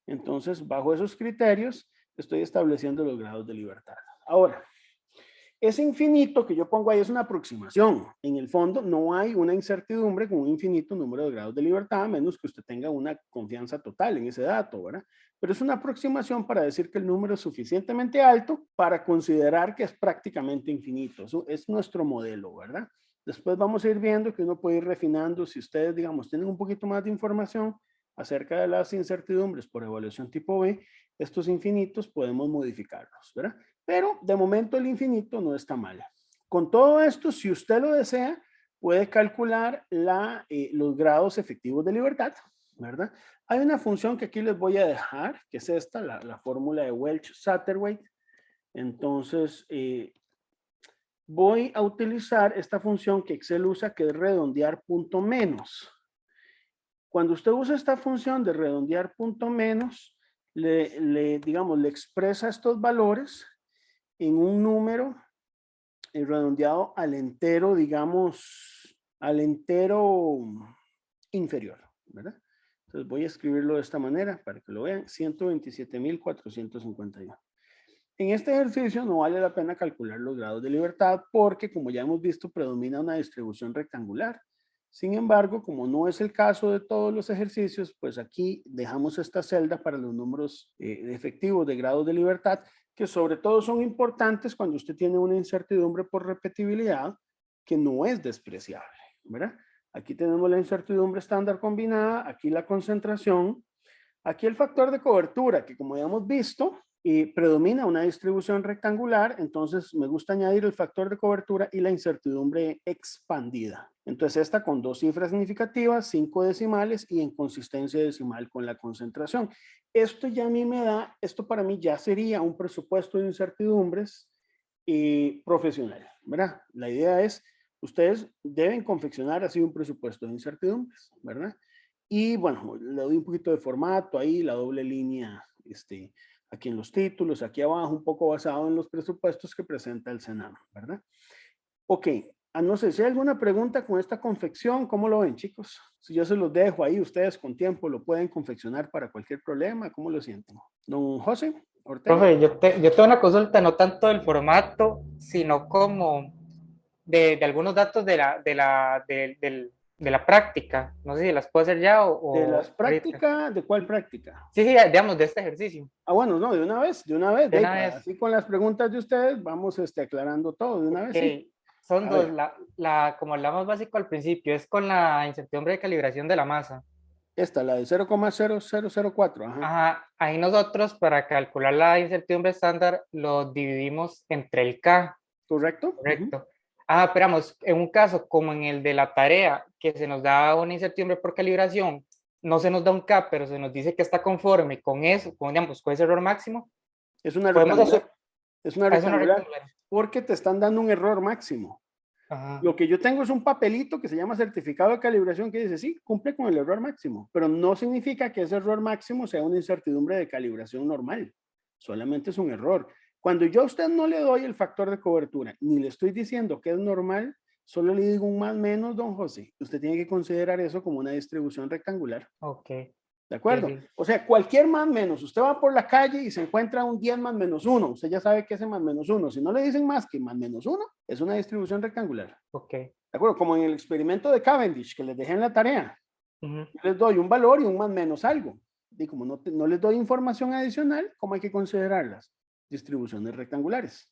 Entonces, bajo esos criterios, estoy estableciendo los grados de libertad. Ahora, ese infinito que yo pongo ahí es una aproximación. En el fondo, no hay una incertidumbre con un infinito número de grados de libertad, a menos que usted tenga una confianza total en ese dato, ¿verdad? Pero es una aproximación para decir que el número es suficientemente alto para considerar que es prácticamente infinito. Eso es nuestro modelo, ¿verdad? Después vamos a ir viendo que uno puede ir refinando. Si ustedes, digamos, tienen un poquito más de información acerca de las incertidumbres por evaluación tipo B, estos infinitos podemos modificarlos, ¿verdad? Pero de momento el infinito no está mal. Con todo esto, si usted lo desea, puede calcular los grados efectivos de libertad, ¿verdad? Hay una función que aquí les voy a dejar, que es esta, la fórmula de Welch-Satterthwaite. Entonces, voy a utilizar esta función que Excel usa, que es redondear punto menos. Cuando usted usa esta función de redondear punto menos, digamos, le expresa estos valores en un número redondeado al entero, digamos, al entero inferior, ¿verdad? Entonces voy a escribirlo de esta manera para que lo vean, 127,451. En este ejercicio no vale la pena calcular los grados de libertad porque, como ya hemos visto, predomina una distribución rectangular. Sin embargo, como no es el caso de todos los ejercicios, pues aquí dejamos esta celda para los números efectivos de grados de libertad, que sobre todo son importantes cuando usted tiene una incertidumbre por repetibilidad que no es despreciable, ¿verdad? Aquí tenemos la incertidumbre estándar combinada, aquí la concentración, aquí el factor de cobertura, que como ya hemos visto, predomina una distribución rectangular, entonces me gusta añadir el factor de cobertura y la incertidumbre expandida. Entonces esta con 2 cifras significativas, 5 decimales y en consistencia decimal con la concentración. Esto ya a mí me da, esto para mí ya sería un presupuesto de incertidumbres profesional, ¿verdad? La idea es, ustedes deben confeccionar así un presupuesto de incertidumbres, ¿verdad? Y bueno, le doy un poquito de formato ahí, la doble línea, aquí en los títulos, aquí abajo, un poco basado en los presupuestos que presenta el Senado, ¿verdad? Ok, no sé si hay alguna pregunta con esta confección, ¿cómo lo ven, chicos? Si yo se los dejo ahí, ustedes con tiempo lo pueden confeccionar para cualquier problema, ¿cómo lo sienten? Don José Ortega. Profe, yo tengo una consulta no tanto del formato, sino como de algunos datos de la práctica. No sé si las puedo hacer ya ¿De las o ahorita. prácticas? ¿De cuál práctica? Sí, sí, digamos, de este ejercicio. Bueno, no, de una vez, De una vez. así con las preguntas de ustedes, vamos aclarando todo, de una Ok, vez, sí. son A dos. ver, Como la más básico al principio, es con la incertidumbre de calibración de la masa. esta, la de 0,0004, ajá, Ajá, ahí nosotros para calcular la incertidumbre estándar lo dividimos entre el K, ¿correcto? Ujú. correcto. Esperamos, en un caso como en el de la tarea, que se nos da una incertidumbre por calibración, no se nos da un K, pero se nos dice que está conforme con eso, digamos, con ese error máximo, Es una podemos hacer, rectangular, es una es una rectangular, rectangular. porque te están dando un error máximo. Ajá, Lo que yo tengo es un papelito que se llama certificado de calibración que dice, sí, cumple con el error máximo, pero no significa que ese error máximo sea una incertidumbre de calibración normal, solamente es un error. Cuando yo a usted no le doy el factor de cobertura, ni le estoy diciendo que es normal, solo le digo un más menos, don José. Usted tiene que considerar eso como una distribución rectangular. ok, ¿De sí, acuerdo? sí, O sea, cualquier más menos, usted va por la calle y se encuentra un 10 más menos 1, usted ya sabe que ese más menos 1, si no le dicen más que más menos 1, es una distribución rectangular. ok. ¿De acuerdo? Como en el experimento de Cavendish que les dejé en la tarea. Ujú, Yo les doy un valor y un más menos algo. Y como no les doy información adicional, ¿cómo hay que considerarlas? Distribuciones rectangulares.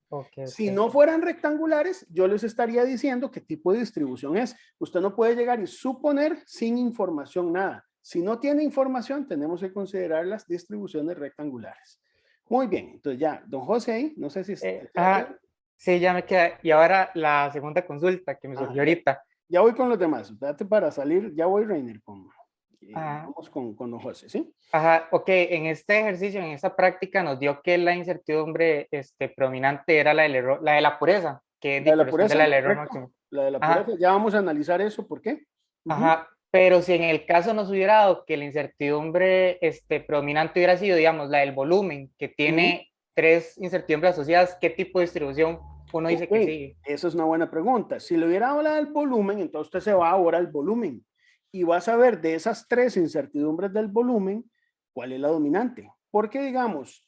ok, Si ok. no fueran rectangulares, yo les estaría diciendo qué tipo de distribución es. Usted no puede llegar y suponer sin información nada. Si no tiene información, tenemos que considerar las distribuciones rectangulares. Muy bien, entonces ya, don José, no sé si Eh, queda ah, claro. sí, ya me queda. Y ahora la segunda consulta que me Ah, surgió ahorita. ya voy con los demás. Espérate para salir, ya voy, Reiner, Ah, vamos con don José, ¿sí? ajá, ok, en este ejercicio, en esta práctica, nos dio que la incertidumbre predominante era la del error, la de la pureza, que La de la corresponde a la pureza, del error correcto. máximo. La de la pureza, Ajá, ya vamos a analizar eso, ¿por qué? Ujú, ajá, pero si en el caso nos hubiera dado que la incertidumbre predominante hubiera sido, digamos, la del volumen, que ujú. tiene tres incertidumbres asociadas, ¿qué tipo de distribución uno dice Ok, que sigue? esa es una buena pregunta. Si le hubiera hablado del volumen, entonces usted se va ahora al volumen y va a saber de esas 3 incertidumbres del volumen, cuál es la dominante. Porque digamos,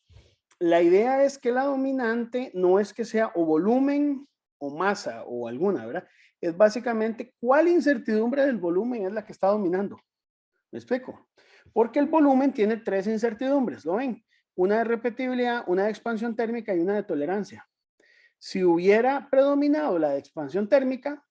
la idea es que la dominante no es que sea o volumen o masa o alguna, ¿verdad? Es básicamente cuál incertidumbre del volumen es la que está dominando. ¿Me explico? Porque el volumen tiene 3 incertidumbres, ¿lo ven? Una de repetibilidad, una de expansión térmica y una de tolerancia. Si hubiera predominado la de expansión térmica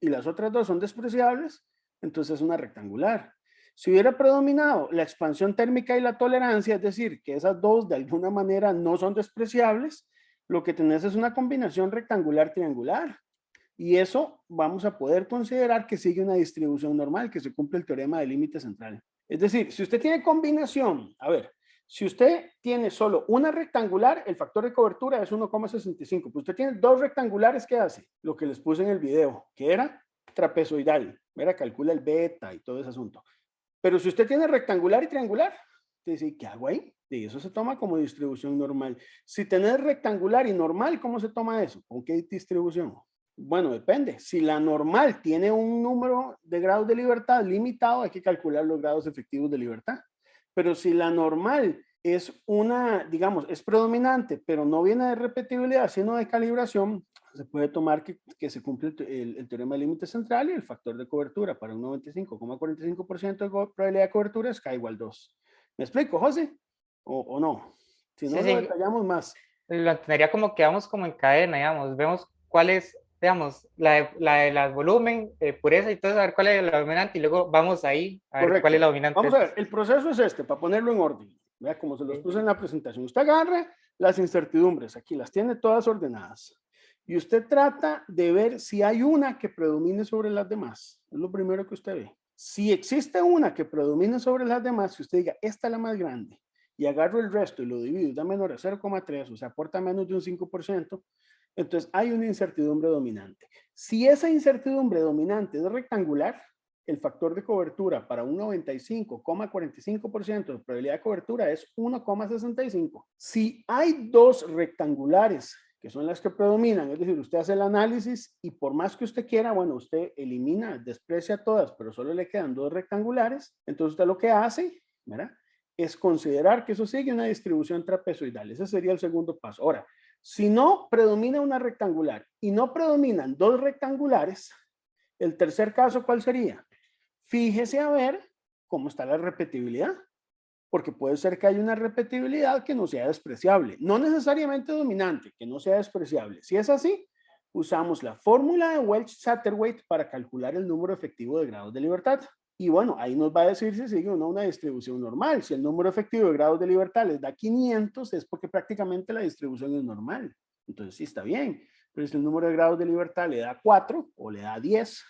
y las otras dos son despreciables, entonces es una rectangular. Si hubiera predominado la expansión térmica y la tolerancia, es decir, que esas dos de alguna manera no son despreciables, lo que tenés es una combinación rectangular-triangular. Y eso vamos a poder considerar que sigue una distribución normal, que se cumple el teorema del límite central. Es decir, si usted tiene combinación, a ver, si usted tiene solo una rectangular, el factor de cobertura es 1,65. Pues usted tiene dos rectangulares, ¿qué hace? Lo que les puse en el video, que era trapezoidal. Mira, calcula el beta y todo ese asunto. Pero si usted tiene rectangular y triangular, te dice, ¿qué hago ahí? Y eso se toma como distribución normal. Si tenés rectangular y normal, ¿cómo se toma eso? ¿Con qué distribución? Bueno, depende. Si la normal tiene un número de grados de libertad limitado, hay que calcular los grados efectivos de libertad. Pero si la normal es una, digamos, es predominante, pero no viene de repetibilidad, sino de calibración, se puede tomar que se cumple el teorema del límite central y el factor de cobertura para un 95,45% de probabilidad de cobertura es K igual 2. ¿Me explico, José? ¿O no? Si no, Sí, lo sí, detallamos más. lo entendería como que vamos como en cadena, digamos, vemos cuál es, digamos, la volumen, pureza y todo eso, a ver cuál es la dominante y luego vamos ahí a ver cuál es Correcto. la dominante. Vamos a ver, el proceso es este, para ponerlo en orden. Vea, como se los puse en la presentación. Usted agarra las incertidumbres, aquí las tiene todas ordenadas. Y usted trata de ver si hay una que predomine sobre las demás. Es lo primero que usted ve. Si existe una que predomine sobre las demás, si usted diga, esta es la más grande, y agarro el resto y lo divido y da menor a 0,3, o sea, aporta menos de un 5%, entonces hay una incertidumbre dominante. Si esa incertidumbre dominante es rectangular, el factor de cobertura para un 95,45% de probabilidad de cobertura es 1,65. Si hay dos rectangulares, que son las que predominan, es decir, usted hace el análisis y por más que usted quiera, bueno, usted elimina, desprecia todas, pero solo le quedan dos rectangulares, entonces usted lo que hace, ¿verdad? Es considerar que eso sigue una distribución trapezoidal. Ese sería el segundo paso. Ahora, si no predomina una rectangular y no predominan dos rectangulares, el tercer caso, ¿cuál sería? Fíjese a ver cómo está la repetibilidad, porque puede ser que haya una repetibilidad que no sea despreciable, no necesariamente dominante, que no sea despreciable. Si es así, usamos la fórmula de Welch-Satterthwaite para calcular el número efectivo de grados de libertad. Y bueno, ahí nos va a decir si sigue o no una distribución normal. Si el número efectivo de grados de libertad les da 500, es porque prácticamente la distribución es normal. Entonces sí está bien. Pero si el número de grados de libertad le da 4 o le da 10,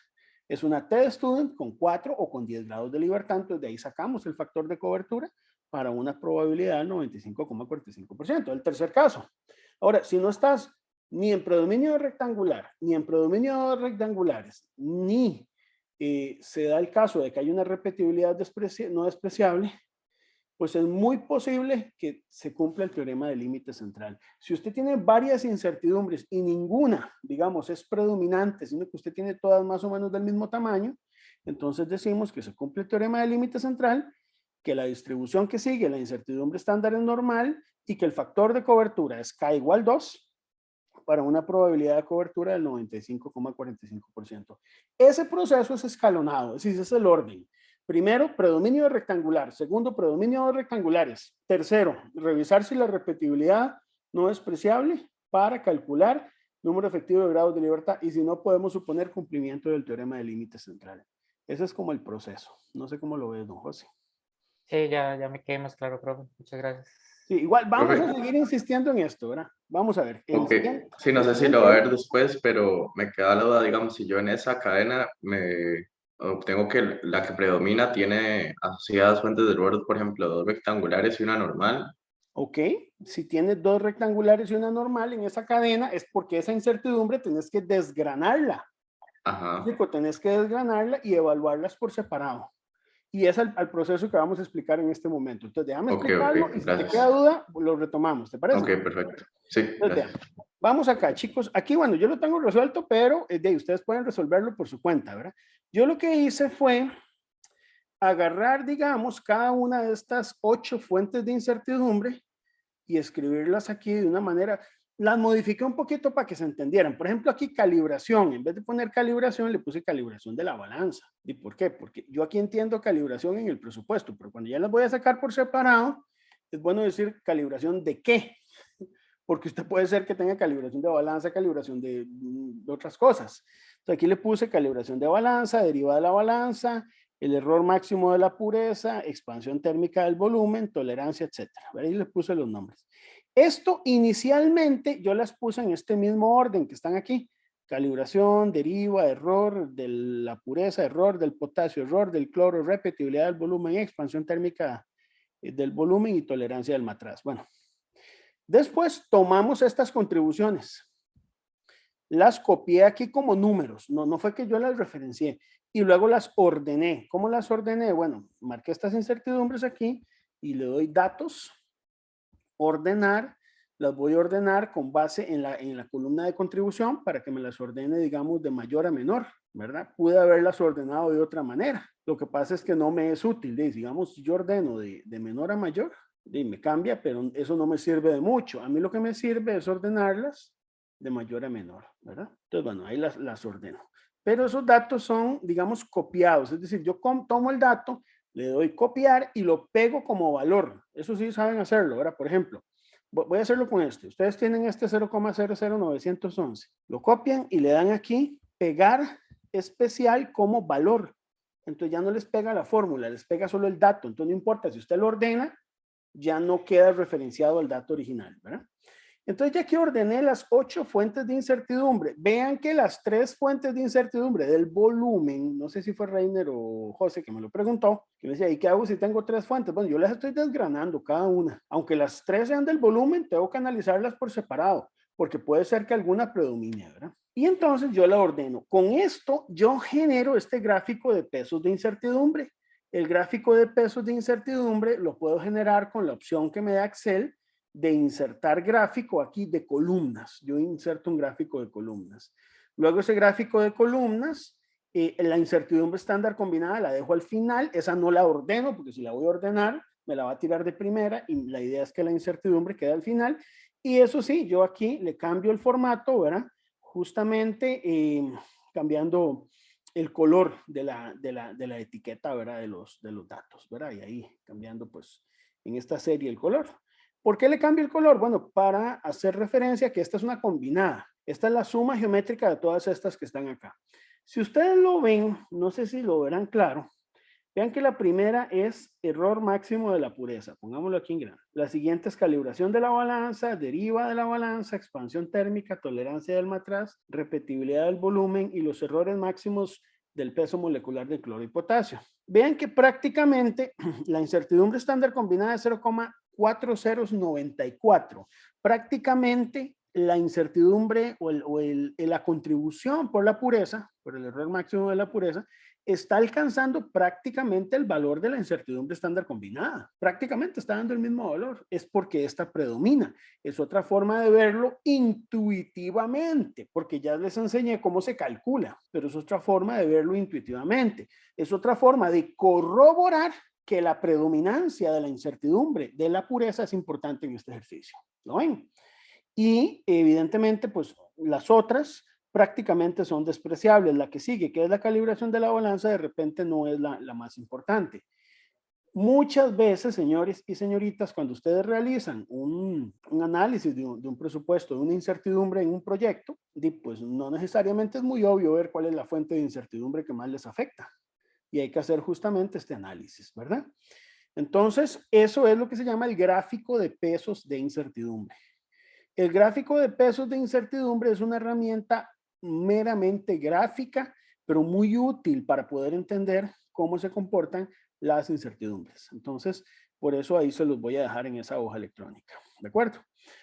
es una T-student con 4 o con 10 grados de libertad, entonces de ahí sacamos el factor de cobertura para una probabilidad del 95,45%. El tercer caso. Ahora, si no estás ni en predominio rectangular, ni en predominio de rectangulares, ni se da el caso de que hay una repetibilidad no despreciable, pues es muy posible que se cumpla el teorema del límite central. Si usted tiene varias incertidumbres y ninguna, digamos, es predominante, sino que usted tiene todas más o menos del mismo tamaño, entonces decimos que se cumple el teorema del límite central, que la distribución que sigue, la incertidumbre estándar es normal y que el factor de cobertura es K igual 2 para una probabilidad de cobertura del 95,45%. Ese proceso es escalonado, es decir, ese es el orden. Primero, predominio de rectangular. Segundo, predominio de rectangulares. Tercero, revisar si la repetibilidad no es despreciable para calcular número efectivo de grados de libertad y si no podemos suponer cumplimiento del teorema del límite central. Ese es como el proceso. No sé cómo lo ves, don José. Sí, ya me quedé más claro, profe. Muchas gracias. Sí, igual vamos a Profe, seguir insistiendo en esto, ¿verdad? Vamos a ver. ok, sí, no sé si lo va a ver después, pero me queda la duda, digamos, si yo en esa cadena me obtengo que la que predomina tiene asociadas fuentes de error, por ejemplo, dos rectangulares y una normal. Ok, si tienes dos rectangulares y una normal en esa cadena, es porque esa incertidumbre tenés que desgranarla. Ajá, Tenés que desgranarla y evaluarlas por separado. Y es al proceso que vamos a explicar en este momento. Entonces, déjame ok, explicarlo y si te queda gracias. duda, lo retomamos, ¿te parece? Ok, perfecto. Sí, Entonces, gracias. vean, vamos acá, chicos. Aquí, bueno, yo lo tengo resuelto, pero de ahí ustedes pueden resolverlo por su cuenta, ¿verdad? Yo lo que hice fue agarrar, digamos, cada una de estas 8 fuentes de incertidumbre y escribirlas aquí de una manera, las modifiqué un poquito para que se entendieran. Por ejemplo, aquí calibración, en vez de poner calibración, le puse calibración de la balanza. ¿Y por qué? Porque yo aquí entiendo calibración en el presupuesto, pero cuando ya las voy a sacar por separado, es bueno decir calibración de qué, porque usted puede ser que tenga calibración de balanza, calibración de otras cosas. Entonces aquí le puse calibración de balanza, deriva de la balanza, el error máximo de la pureza, expansión térmica del volumen, tolerancia, etcétera. Ahí les puse los nombres. Esto inicialmente yo las puse en este mismo orden que están aquí, Calibración, deriva, error de la pureza, error del potasio, error del cloro, repetibilidad del volumen, expansión térmica del volumen y tolerancia del matraz. Bueno, después tomamos estas contribuciones. Las copié aquí como números, no fue que yo las referencié, y luego las ordené. ¿Cómo las ordené? Bueno, marqué estas incertidumbres aquí y le doy datos, ordenar, las voy a ordenar con base en la columna de contribución para que me las ordene, digamos, de mayor a menor, ¿verdad? Pude haberlas ordenado de otra manera. Lo que pasa es que no me es útil. Digamos, yo ordeno de menor a mayor, me cambia, pero eso no me sirve de mucho. A mí lo que me sirve es ordenarlas de mayor a menor, ¿verdad? Entonces, bueno, ahí las ordeno. Pero esos datos son, digamos, copiados. Es decir, yo tomo el dato, le doy copiar y lo pego como valor. Eso sí saben hacerlo, ¿verdad? Por ejemplo, voy a hacerlo con este. Ustedes tienen este 0,00911. Lo copian y le dan aquí pegar especial como valor. Entonces ya no les pega la fórmula, les pega solo el dato. Entonces no importa, si usted lo ordena, ya no queda referenciado al dato original, ¿verdad? Entonces ya que ordené las 8 fuentes de incertidumbre, vean que las 3 fuentes de incertidumbre del volumen, no sé si fue Reiner o José que me lo preguntó, que me decía, ¿y qué hago si tengo 3 fuentes? Bueno, yo las estoy desgranando cada una. Aunque las 3 sean del volumen, tengo que analizarlas por separado, porque puede ser que alguna predomine, ¿verdad? Y entonces yo la ordeno. Con esto yo genero este gráfico de pesos de incertidumbre. El gráfico de pesos de incertidumbre lo puedo generar con la opción que me da Excel, de insertar gráfico aquí de columnas. Yo inserto un gráfico de columnas. Luego ese gráfico de columnas, la incertidumbre estándar combinada la dejo al final. Esa no la ordeno porque si la voy a ordenar me la va a tirar de primera y la idea es que la incertidumbre quede al final. Y eso sí, yo aquí le cambio el formato, ¿verdad? Justamente cambiando el color de la etiqueta, ¿verdad? De los datos, ¿verdad? Y ahí cambiando pues en esta serie el color. ¿Por qué le cambio el color? Bueno, para hacer referencia a que esta es una combinada. Esta es la suma geométrica de todas estas que están acá. Si ustedes lo ven, no sé si lo verán claro, vean que la primera es error máximo de la pureza. Pongámoslo aquí en grande. La siguiente es calibración de la balanza, deriva de la balanza, expansión térmica, tolerancia del matraz, repetibilidad del volumen y los errores máximos del peso molecular de cloro y potasio. Vean que prácticamente la incertidumbre estándar combinada es 0,4094. Prácticamente la incertidumbre o la contribución por la pureza, por el error máximo de la pureza, está alcanzando prácticamente el valor de la incertidumbre estándar combinada. Prácticamente está dando el mismo valor. Es porque esta predomina. Es otra forma de verlo intuitivamente, porque ya les enseñé cómo se calcula, pero es otra forma de verlo intuitivamente. Es otra forma de corroborar que la predominancia de la incertidumbre de la pureza es importante en este ejercicio. ¿Lo ven? Y evidentemente, pues las otras prácticamente son despreciables. La que sigue, que es la calibración de la balanza, de repente no es la más importante. Muchas veces, señores y señoritas, cuando ustedes realizan un análisis de un presupuesto, de una incertidumbre en un proyecto, pues no necesariamente es muy obvio ver cuál es la fuente de incertidumbre que más les afecta. Y hay que hacer justamente este análisis, ¿verdad? Entonces, eso es lo que se llama el gráfico de pesos de incertidumbre. El gráfico de pesos de incertidumbre es una herramienta meramente gráfica, pero muy útil para poder entender cómo se comportan las incertidumbres. Entonces, por eso ahí se los voy a dejar en esa hoja electrónica. ¿De acuerdo?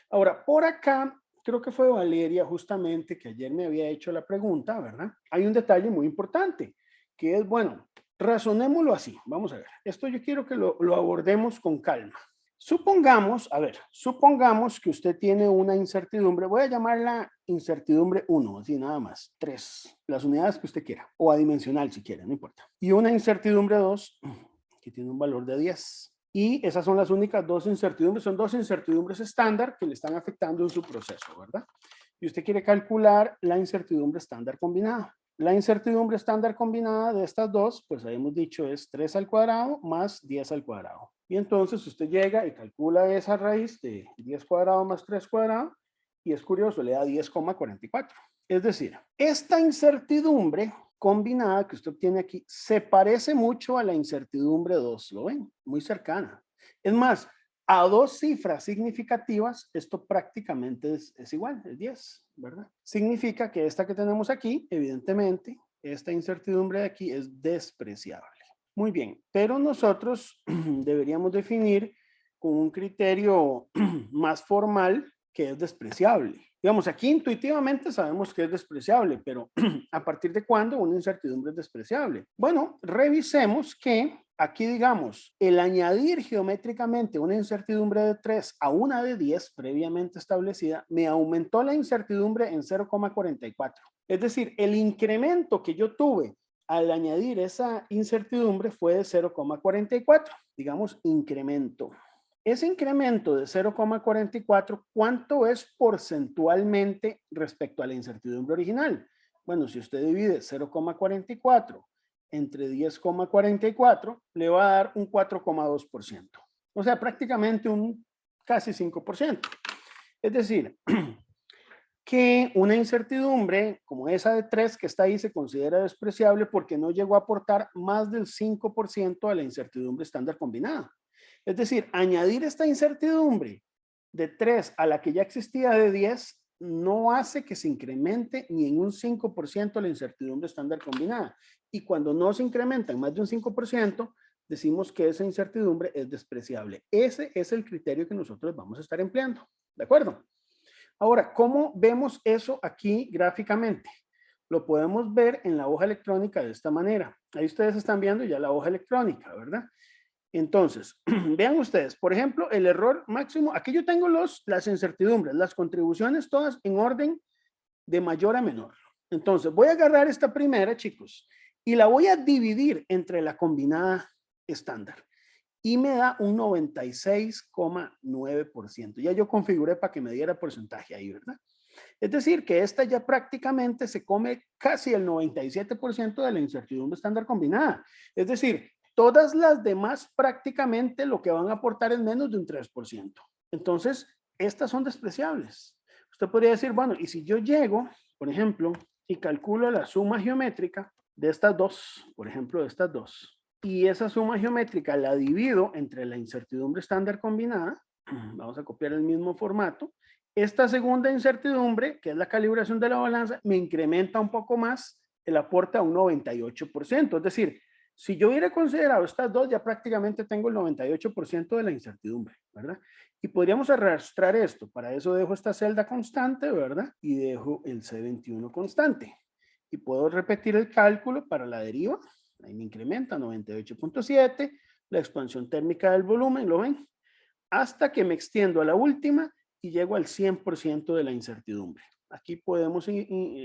Ahora, por acá, creo que fue Valeria justamente que ayer me había hecho la pregunta, ¿verdad? Hay un detalle muy importante, que es, bueno, razonémoslo así. Vamos a ver. Esto yo quiero que lo abordemos con calma. Supongamos, a ver, supongamos que usted tiene una incertidumbre, voy a llamarla incertidumbre 1, así nada más, 3, las unidades que usted quiera, o adimensional si quiere, no importa. Y una incertidumbre 2, que tiene un valor de 10. Y esas son las únicas dos incertidumbres, son dos incertidumbres estándar que le están afectando en su proceso, ¿verdad? Y usted quiere calcular la incertidumbre estándar combinada. La incertidumbre estándar combinada de estas dos, pues habíamos dicho es 3 al cuadrado más 10 al cuadrado. Y entonces usted llega y calcula esa raíz de 10 cuadrado más 3 cuadrado y es curioso, le da 10,44. Es decir, esta incertidumbre combinada que usted obtiene aquí se parece mucho a la incertidumbre 2, ¿lo ven? Muy cercana. Es más, A dos cifras significativas, esto prácticamente es igual, es 10, ¿verdad? Significa que esta que tenemos aquí, evidentemente, esta incertidumbre de aquí es despreciable. Muy bien, pero nosotros deberíamos definir con un criterio más formal que es despreciable. Digamos, aquí intuitivamente sabemos que es despreciable, pero ¿a partir de cuándo una incertidumbre es despreciable? Bueno, revisemos que aquí, digamos, el añadir geométricamente una incertidumbre de 3 a una de 10 previamente establecida me aumentó la incertidumbre en 0,44. Es decir, el incremento que yo tuve al añadir esa incertidumbre fue de 0,44, digamos, incremento. Ese incremento de 0,44, ¿cuánto es porcentualmente respecto a la incertidumbre original? Bueno, si usted divide 0,44 entre 10,44, le va a dar un 4,2%. O sea, prácticamente un casi 5%. Es decir, que una incertidumbre como esa de 3 que está ahí se considera despreciable porque no llegó a aportar más del 5% a la incertidumbre estándar combinada. Es decir, añadir esta incertidumbre de 3 a la que ya existía de 10 no hace que se incremente ni en un 5% la incertidumbre estándar combinada. Y cuando no se incrementa en más de un 5%, decimos que esa incertidumbre es despreciable. Ese es el criterio que nosotros vamos a estar empleando. ¿De acuerdo? Ahora, ¿cómo vemos eso aquí gráficamente? Lo podemos ver en la hoja electrónica de esta manera. Ahí ustedes están viendo ya la hoja electrónica, ¿verdad? Entonces, vean ustedes, por ejemplo, el error máximo, aquí yo tengo las incertidumbres, las contribuciones todas en orden de mayor a menor. Entonces, voy a agarrar esta primera, chicos, y la voy a dividir entre la combinada estándar. Y me da un 96,9%. Ya yo configuré para que me diera porcentaje ahí, ¿verdad? Es decir, que esta ya prácticamente se come casi el 97% de la incertidumbre estándar combinada. Es decir, todas las demás prácticamente lo que van a aportar es menos de un 3%. Entonces, estas son despreciables. Usted podría decir, bueno, y si yo llego, por ejemplo, y calculo la suma geométrica de estas dos, por ejemplo, de estas dos, y esa suma geométrica la divido entre la incertidumbre estándar combinada, vamos a copiar el mismo formato, esta segunda incertidumbre, que es la calibración de la balanza, me incrementa un poco más el aporte a un 98%. Es decir, si yo hubiera considerado estas dos, ya prácticamente tengo el 98% de la incertidumbre, ¿verdad? Y podríamos arrastrar esto. Para eso dejo esta celda constante, ¿verdad? Y dejo el C21 constante. Y puedo repetir el cálculo para la deriva. Ahí me incrementa 98.7. La expansión térmica del volumen, ¿lo ven? Hasta que me extiendo a la última y llego al 100% de la incertidumbre. Aquí podemos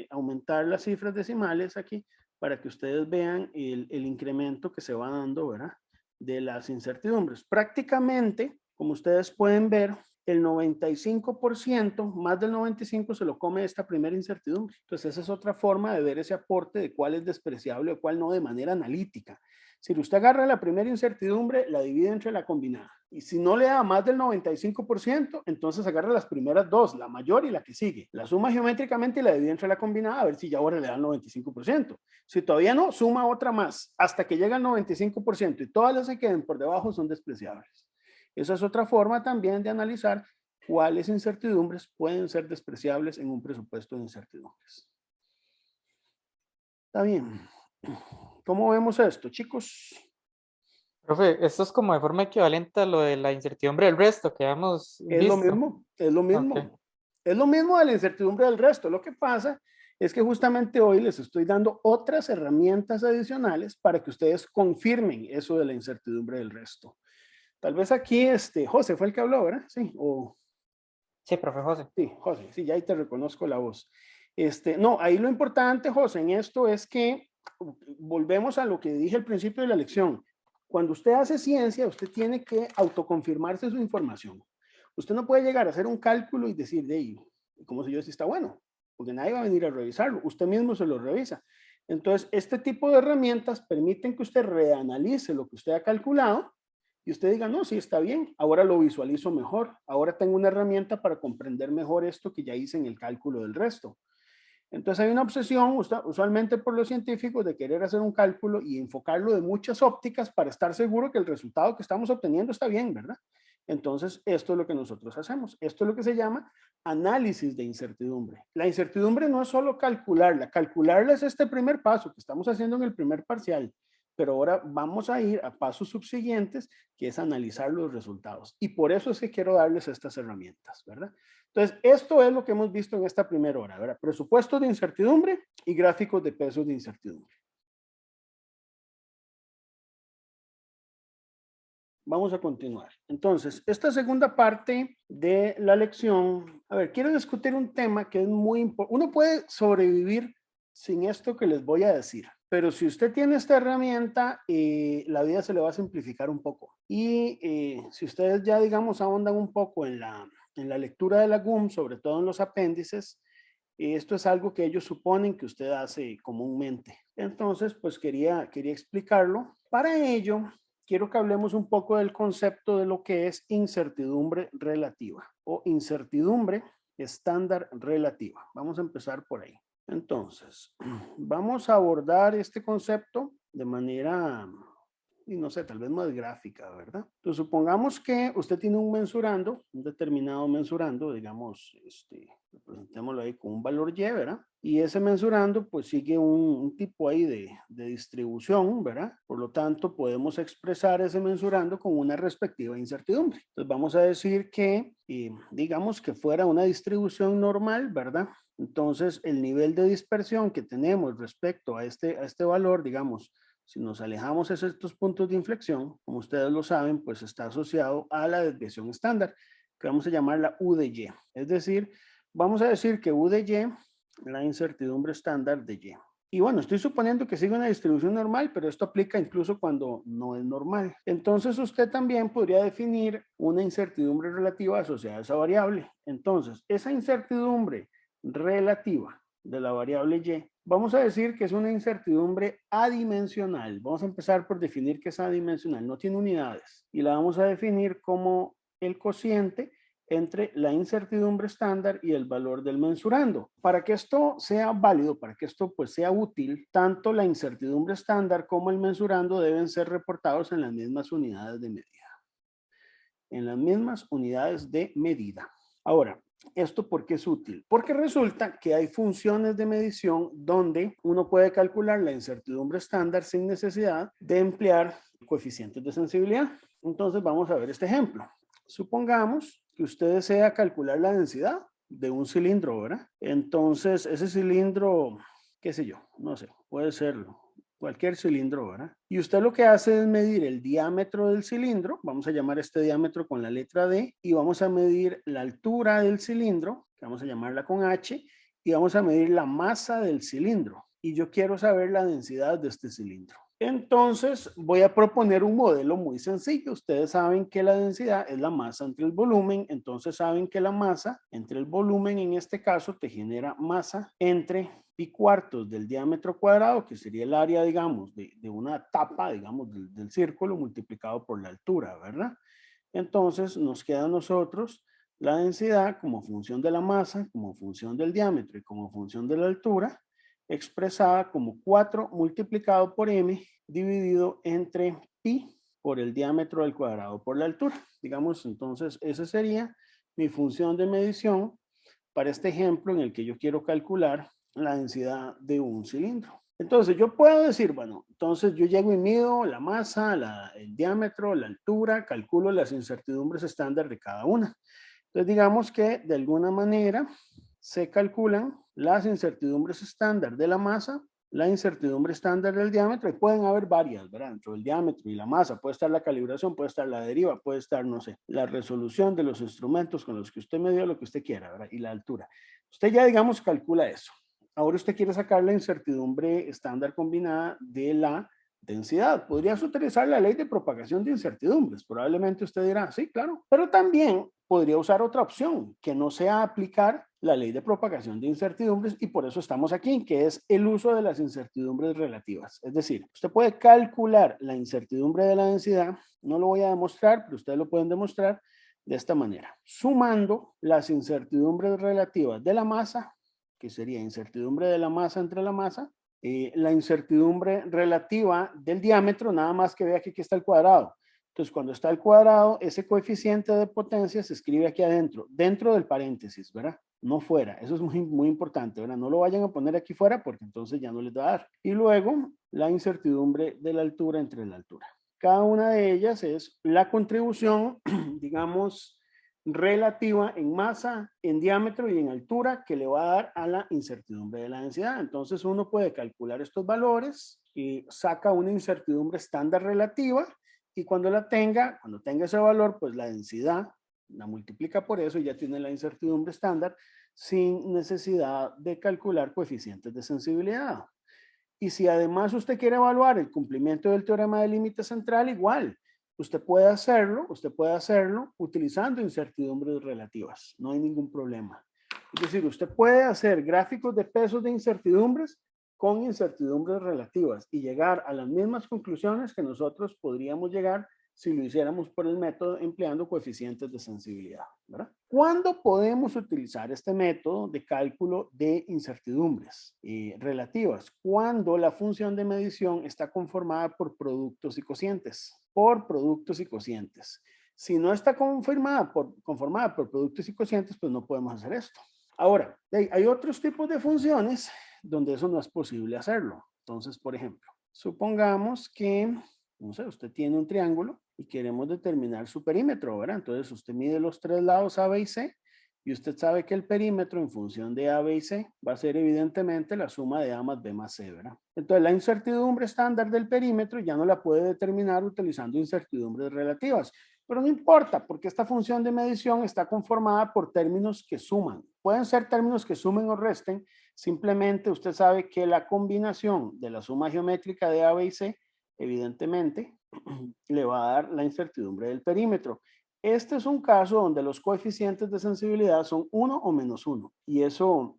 aumentar las cifras decimales aquí para que ustedes vean el incremento que se va dando, ¿verdad? De las incertidumbres. Prácticamente, como ustedes pueden ver, el 95%, más del 95% se lo come esta primera incertidumbre. Entonces esa es otra forma de ver ese aporte de cuál es despreciable o cuál no de manera analítica. Si usted agarra la primera incertidumbre, la divide entre la combinada. Y si no le da más del 95%, entonces agarra las primeras dos, la mayor y la que sigue. La suma geométricamente y la divide entre la combinada a ver si ya ahora le da el 95%. Si todavía no, suma otra más hasta que llega al 95% y todas las que queden por debajo son despreciables. Esa es otra forma también de analizar cuáles incertidumbres pueden ser despreciables en un presupuesto de incertidumbres. Está bien. ¿Cómo vemos esto, chicos? Profe, esto es como de forma equivalente a lo de la incertidumbre del resto que habíamos visto. Es lo mismo, es lo mismo. Okay. Es lo mismo de la incertidumbre del resto. Lo que pasa es que justamente hoy les estoy dando otras herramientas adicionales para que ustedes confirmen eso de la incertidumbre del resto. Tal vez aquí, José fue el que habló, ¿verdad? Sí, Sí, profe José. Sí, José, sí, ya ahí te reconozco la voz. No, ahí lo importante, José, en esto es que volvemos a lo que dije al principio de la lección. Cuando usted hace ciencia, usted tiene que autoconfirmarse su información. Usted no puede llegar a hacer un cálculo y decir, como si yo sí está bueno, porque nadie va a venir a revisarlo. Usted mismo se lo revisa. Entonces, este tipo de herramientas permiten que usted reanalice lo que usted ha calculado y usted diga, no, sí, está bien, ahora lo visualizo mejor, ahora tengo una herramienta para comprender mejor esto que ya hice en el cálculo del resto. Entonces hay una obsesión usualmente por los científicos de querer hacer un cálculo y enfocarlo de muchas ópticas para estar seguro que el resultado que estamos obteniendo está bien, ¿verdad? Entonces, esto es lo que nosotros hacemos. Esto es lo que se llama análisis de incertidumbre. La incertidumbre no es solo calcularla. Calcularla es este primer paso que estamos haciendo en el primer parcial. Pero ahora vamos a ir a pasos subsiguientes, que es analizar los resultados. Y por eso es que quiero darles estas herramientas, ¿verdad? Entonces, esto es lo que hemos visto en esta primera hora, ¿verdad? Presupuestos de incertidumbre y gráficos de pesos de incertidumbre. Vamos a continuar. Entonces, esta segunda parte de la lección, a ver, quiero discutir un tema que es muy importante. Uno puede sobrevivir sin esto que les voy a decir, pero si usted tiene esta herramienta, la vida se le va a simplificar un poco. Y si ustedes ya, digamos, ahondan un poco en la lectura de la GUM, sobre todo en los apéndices, esto es algo que ellos suponen que usted hace comúnmente. Entonces, pues quería explicarlo. Para ello, quiero que hablemos un poco del concepto de lo que es incertidumbre relativa o incertidumbre estándar relativa. Vamos a empezar por ahí. Entonces, vamos a abordar este concepto de manera, y no sé, tal vez más gráfica, ¿verdad? Entonces, supongamos que usted tiene un mensurando, un determinado mensurando, digamos, representémoslo ahí con un valor Y, ¿verdad? Y ese mensurando, pues sigue un tipo ahí de distribución, ¿verdad? Por lo tanto, podemos expresar ese mensurando con una respectiva incertidumbre. Entonces, vamos a decir que, digamos que fuera una distribución normal, ¿verdad? Entonces, el nivel de dispersión que tenemos respecto a este valor, digamos, si nos alejamos de estos puntos de inflexión, como ustedes lo saben, pues está asociado a la desviación estándar, que vamos a llamar la U de Y. Es decir, vamos a decir que U de Y, la incertidumbre estándar de Y. Y bueno, estoy suponiendo que sigue una distribución normal, pero esto aplica incluso cuando no es normal. Entonces, usted también podría definir una incertidumbre relativa asociada a esa variable. Entonces, esa incertidumbre relativa de la variable Y, vamos a decir que es una incertidumbre adimensional. Vamos a empezar por definir que es adimensional, no tiene unidades. Y la vamos a definir como el cociente entre la incertidumbre estándar y el valor del mensurando. Para que esto sea válido, para que esto pues sea útil, tanto la incertidumbre estándar como el mensurando deben ser reportados en las mismas unidades de medida. En las mismas unidades de medida. Ahora, ¿esto por qué es útil? Porque resulta que hay funciones de medición donde uno puede calcular la incertidumbre estándar sin necesidad de emplear coeficientes de sensibilidad. Entonces vamos a ver este ejemplo. Supongamos que usted desea calcular la densidad de un cilindro, ¿verdad? Entonces ese cilindro, qué sé yo, no sé, puede serlo. Cualquier cilindro, ¿verdad? Y usted lo que hace es medir el diámetro del cilindro, vamos a llamar este diámetro con la letra D, y vamos a medir la altura del cilindro, que vamos a llamarla con H, y vamos a medir la masa del cilindro. Y yo quiero saber la densidad de este cilindro. Entonces voy a proponer un modelo muy sencillo. Ustedes saben que la densidad es la masa entre el volumen, entonces saben que la masa entre el volumen en este caso te genera masa entre pi cuartos del diámetro cuadrado, que sería el área, digamos, de una tapa, digamos, del círculo multiplicado por la altura, ¿verdad? Entonces nos queda a nosotros la densidad como función de la masa, como función del diámetro y como función de la altura, expresada como 4 multiplicado por m dividido entre pi por el diámetro al cuadrado por la altura. Digamos, entonces, esa sería mi función de medición para este ejemplo en el que yo quiero calcular la densidad de un cilindro. Entonces, yo puedo decir, bueno, entonces yo llego y mido la masa, el diámetro, la altura, calculo las incertidumbres estándar de cada una. Entonces, digamos que de alguna manera se calculan las incertidumbres estándar de la masa, la incertidumbre estándar del diámetro, y pueden haber varias, ¿verdad? Dentro del diámetro y la masa puede estar la calibración, puede estar la deriva, puede estar, no sé, la resolución de los instrumentos con los que usted midió, lo que usted quiera, ¿verdad? Y la altura. Usted ya, digamos, calcula eso. Ahora usted quiere sacar la incertidumbre estándar combinada de la densidad. Podrías utilizar la ley de propagación de incertidumbres. Probablemente usted dirá, sí, claro. Pero también podría usar otra opción, que no sea aplicar la ley de propagación de incertidumbres, y por eso estamos aquí, que es el uso de las incertidumbres relativas. Es decir, usted puede calcular la incertidumbre de la densidad, no lo voy a demostrar, pero ustedes lo pueden demostrar de esta manera, sumando las incertidumbres relativas de la masa, que sería incertidumbre de la masa entre la masa, la incertidumbre relativa del diámetro, nada más que vea que aquí está el cuadrado. Entonces, cuando está al cuadrado, ese coeficiente de potencia se escribe aquí adentro, dentro del paréntesis, ¿verdad? No fuera. Eso es muy importante, ¿verdad? No lo vayan a poner aquí fuera porque entonces ya no les va a dar. Y luego, la incertidumbre de la altura entre la altura. Cada una de ellas es la contribución, digamos, relativa en masa, en diámetro y en altura que le va a dar a la incertidumbre de la densidad. Entonces, uno puede calcular estos valores y saca una incertidumbre estándar relativa. Y cuando tenga ese valor, pues la densidad la multiplica por eso y ya tiene la incertidumbre estándar sin necesidad de calcular coeficientes de sensibilidad. Y si además usted quiere evaluar el cumplimiento del teorema del límite central, igual, usted puede hacerlo utilizando incertidumbres relativas. No hay ningún problema. Es decir, usted puede hacer gráficos de pesos de incertidumbres con incertidumbres relativas y llegar a las mismas conclusiones que nosotros podríamos llegar si lo hiciéramos por el método empleando coeficientes de sensibilidad, ¿verdad? ¿Cuándo podemos utilizar este método de cálculo de incertidumbres relativas? Cuando la función de medición está conformada por productos y cocientes. Por productos y cocientes. Si no está conformada por productos y cocientes, pues no podemos hacer esto. Ahora, hay otros tipos de funciones donde eso no es posible hacerlo. Entonces, por ejemplo, supongamos que, no sé, usted tiene un triángulo y queremos determinar su perímetro, ¿verdad? Entonces, usted mide los tres lados A, B y C y usted sabe que el perímetro en función de A, B y C va a ser evidentemente la suma de A más B más C, ¿verdad? Entonces, la incertidumbre estándar del perímetro ya no la puede determinar utilizando incertidumbres relativas. Pero no importa, porque esta función de medición está conformada por términos que suman. Pueden ser términos que sumen o resten. Simplemente usted sabe que la combinación de la suma geométrica de A, B y C, evidentemente, le va a dar la incertidumbre del perímetro. Este es un caso donde los coeficientes de sensibilidad son 1 o menos 1. Y eso,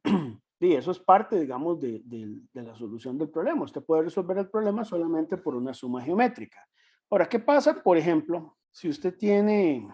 eso es parte, digamos, de la solución del problema. Usted puede resolver el problema solamente por una suma geométrica. Ahora, ¿qué pasa? Por ejemplo, si usted tiene,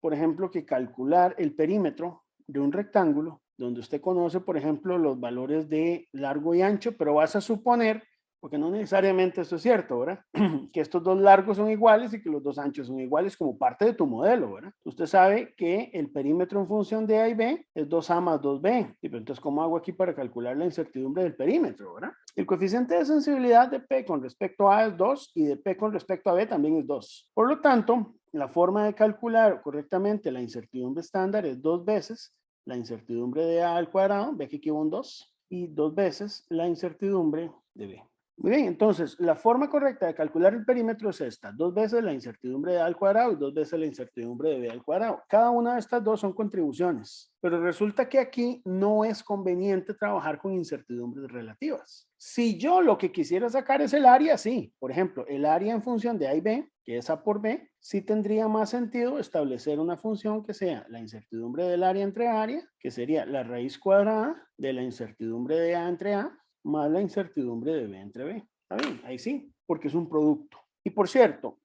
por ejemplo, que calcular el perímetro de un rectángulo, donde usted conoce, por ejemplo, los valores de largo y ancho, pero vas a suponer, porque no necesariamente eso es cierto, ¿verdad? Que estos dos largos son iguales y que los dos anchos son iguales como parte de tu modelo, ¿verdad? Usted sabe que el perímetro en función de A y B es 2A más 2B. Y entonces, ¿cómo hago aquí para calcular la incertidumbre del perímetro, ¿verdad? El coeficiente de sensibilidad de P con respecto a A es 2 y de P con respecto a B también es 2. Por lo tanto, la forma de calcular correctamente la incertidumbre estándar es 2 veces la incertidumbre de A al cuadrado, ve que aquí hubo un 2, y 2 veces la incertidumbre de B. Muy bien, entonces la forma correcta de calcular el perímetro es esta: 2 veces la incertidumbre de A al cuadrado y 2 veces la incertidumbre de B al cuadrado. Cada una de estas dos son contribuciones, pero resulta que aquí no es conveniente trabajar con incertidumbres relativas. Si yo lo que quisiera sacar es el área, sí. Por ejemplo, el área en función de A y B, que es A por B, sí tendría más sentido establecer una función que sea la incertidumbre del área entre área, que sería la raíz cuadrada de la incertidumbre de A entre A, más la incertidumbre de B entre B. ¿Está bien? Ahí sí, porque es un producto. Y por cierto,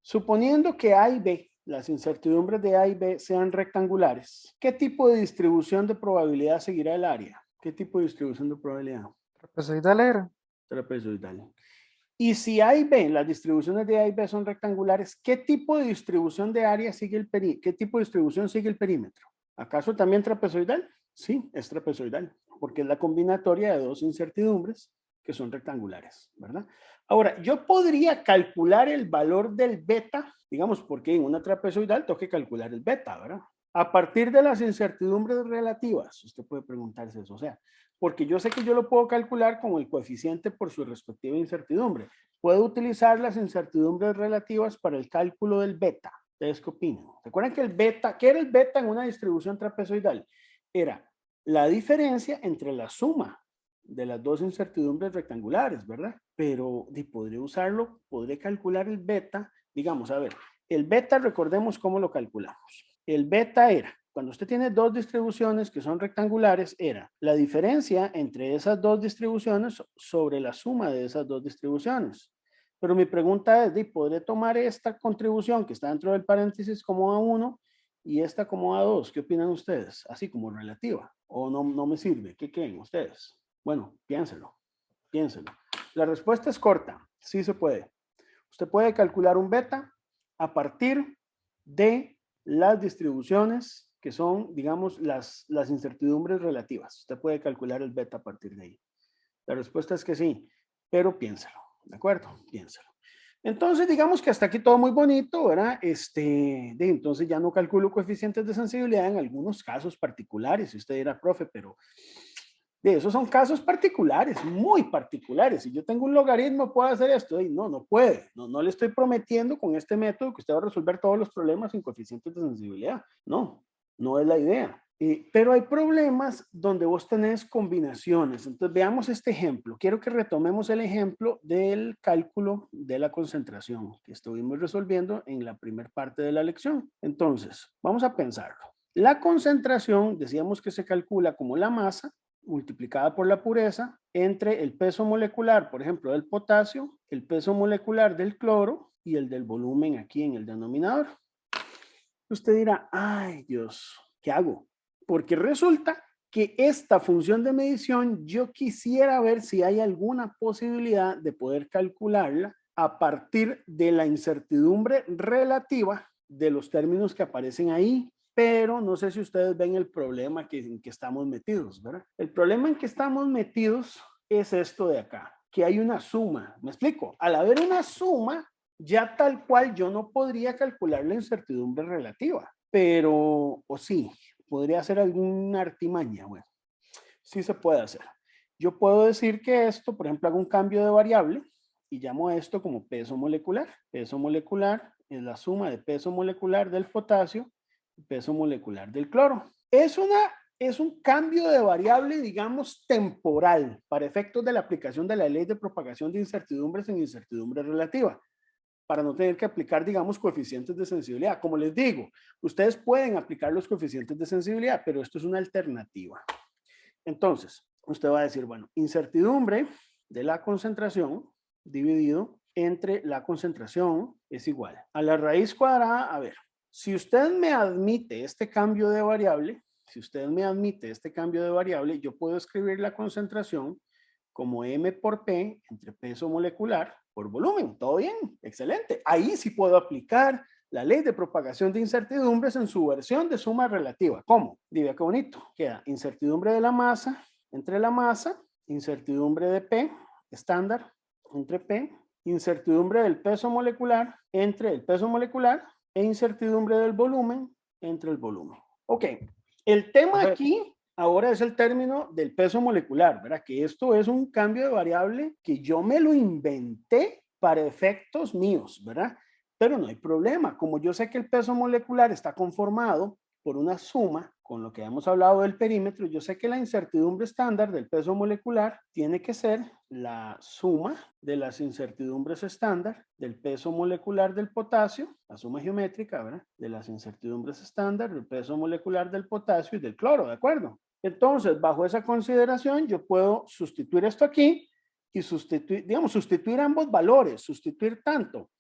suponiendo que A y B, las incertidumbres de A y B sean rectangulares, ¿qué tipo de distribución de probabilidad seguirá el área? ¿Qué tipo de distribución de probabilidad? Trapezoidal era. Trapezoidal. Y si A y B, las distribuciones de A y B son rectangulares, ¿qué tipo de distribución de área sigue el perímetro? ¿Qué tipo de distribución sigue el perímetro? ¿Acaso también trapezoidal? Sí, es trapezoidal, porque es la combinatoria de dos incertidumbres que son rectangulares, ¿verdad? Ahora, yo podría calcular el valor del beta, digamos, porque en una trapezoidal tengo que calcular el beta, ¿verdad? A partir de las incertidumbres relativas, usted puede preguntarse eso, o sea, porque yo sé que yo lo puedo calcular con el coeficiente por su respectiva incertidumbre. Puedo utilizar las incertidumbres relativas para el cálculo del beta. ¿Ustedes qué opinan? ¿Recuerdan que el beta, qué era el beta en una distribución trapezoidal? Era la diferencia entre la suma de las dos incertidumbres rectangulares, ¿verdad? Pero podría usarlo, podría calcular el beta, digamos, a ver, el beta, recordemos cómo lo calculamos. El beta era, cuando usted tiene dos distribuciones que son rectangulares, era la diferencia entre esas dos distribuciones sobre la suma de esas dos distribuciones. Pero mi pregunta es, ¿podré tomar esta contribución que está dentro del paréntesis como A1 y esta como A2? ¿Qué opinan ustedes? Así como relativa. ¿O no me sirve? ¿Qué creen ustedes? Bueno, piénselo. La respuesta es corta. Sí se puede. Usted puede calcular un beta a partir de las distribuciones que son, digamos, las incertidumbres relativas. Usted puede calcular el beta a partir de ahí. La respuesta es que sí, pero piénsalo, ¿de acuerdo? Piénsalo. Entonces, digamos que hasta aquí todo muy bonito, ¿verdad? Entonces ya no calculo coeficientes de sensibilidad en algunos casos particulares. Si usted dirá, profe, pero esos son casos particulares, muy particulares. Si yo tengo un logaritmo, ¿puedo hacer esto? No, no puede. No le estoy prometiendo con este método que usted va a resolver todos los problemas sin coeficientes de sensibilidad. No, no es la idea. Pero hay problemas donde vos tenés combinaciones. Entonces veamos este ejemplo. Quiero que retomemos el ejemplo del cálculo de la concentración que estuvimos resolviendo en la primera parte de la lección. Entonces, vamos a pensarlo. La concentración, decíamos que se calcula como la masa multiplicada por la pureza entre el peso molecular, por ejemplo, del potasio, el peso molecular del cloro y el del volumen aquí en el denominador. Usted dirá, ay Dios, ¿qué hago? Porque resulta que esta función de medición yo quisiera ver si hay alguna posibilidad de poder calcularla a partir de la incertidumbre relativa de los términos que aparecen ahí, pero no sé si ustedes ven el problema en que estamos metidos, ¿verdad? El problema en que estamos metidos es esto de acá, que hay una suma. ¿Me explico? Al haber una suma, ya tal cual yo no podría calcular la incertidumbre relativa, pero, o sí, podría hacer alguna artimaña. Bueno, sí se puede hacer. Yo puedo decir que esto, por ejemplo, hago un cambio de variable y llamo a esto como peso molecular. Peso molecular es la suma de peso molecular del potasio y peso molecular del cloro. Es un cambio de variable, digamos, temporal para efectos de la aplicación de la ley de propagación de incertidumbres en incertidumbre relativa, para no tener que aplicar, digamos, coeficientes de sensibilidad. Como les digo, ustedes pueden aplicar los coeficientes de sensibilidad, pero esto es una alternativa. Entonces, usted va a decir, bueno, incertidumbre de la concentración dividido entre la concentración es igual a la raíz cuadrada. A ver, si usted me admite este cambio de variable, yo puedo escribir la concentración como M por P entre peso molecular por volumen. ¿Todo bien? Excelente. Ahí sí puedo aplicar la ley de propagación de incertidumbres en su versión de suma relativa. ¿Cómo? Diga qué bonito. Queda incertidumbre de la masa entre la masa, incertidumbre de P estándar entre P, incertidumbre del peso molecular entre el peso molecular e incertidumbre del volumen entre el volumen. Ok. El tema aquí ahora es el término del peso molecular, ¿verdad? Que esto es un cambio de variable que yo me lo inventé para efectos míos, ¿verdad? Pero no hay problema. Como yo sé que el peso molecular está conformado por una suma, con lo que hemos hablado del perímetro, yo sé que la incertidumbre estándar del peso molecular tiene que ser la suma de las incertidumbres estándar del peso molecular del potasio, la suma geométrica, ¿verdad? De las incertidumbres estándar del peso molecular del potasio y del cloro, ¿de acuerdo? Entonces, bajo esa consideración, yo puedo sustituir esto aquí y sustituir ambos valores, sustituir tanto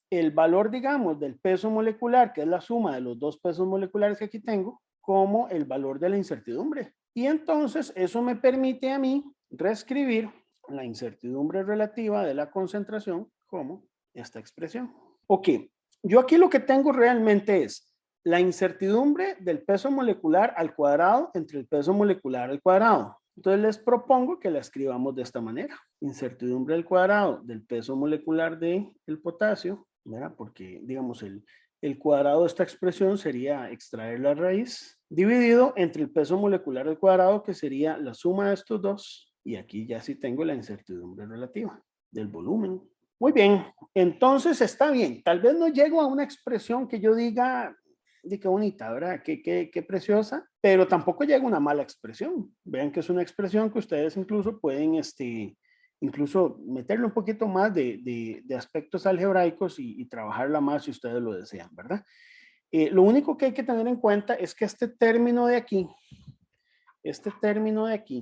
el valor, digamos, del peso molecular, que es la suma de los dos pesos moleculares que aquí tengo, como el valor de la incertidumbre. Y entonces eso me permite a mí reescribir la incertidumbre relativa de la concentración como esta expresión. Ok, yo aquí lo que tengo realmente es la incertidumbre del peso molecular al cuadrado entre el peso molecular al cuadrado. Entonces les propongo que la escribamos de esta manera. Incertidumbre al cuadrado del peso molecular del potasio, ¿verdad? Porque, digamos, el cuadrado de esta expresión sería extraer la raíz, dividido entre el peso molecular al cuadrado, que sería la suma de estos dos, y aquí ya sí tengo la incertidumbre relativa del volumen. Muy bien, entonces está bien. Tal vez no llego a una expresión que yo diga, de qué bonita, ¿verdad? Qué preciosa, pero tampoco llega a una mala expresión. Vean que es una expresión que ustedes incluso pueden, incluso meterle un poquito más de aspectos algebraicos y trabajarla más si ustedes lo desean, ¿verdad? Lo único que hay que tener en cuenta es que este término de aquí,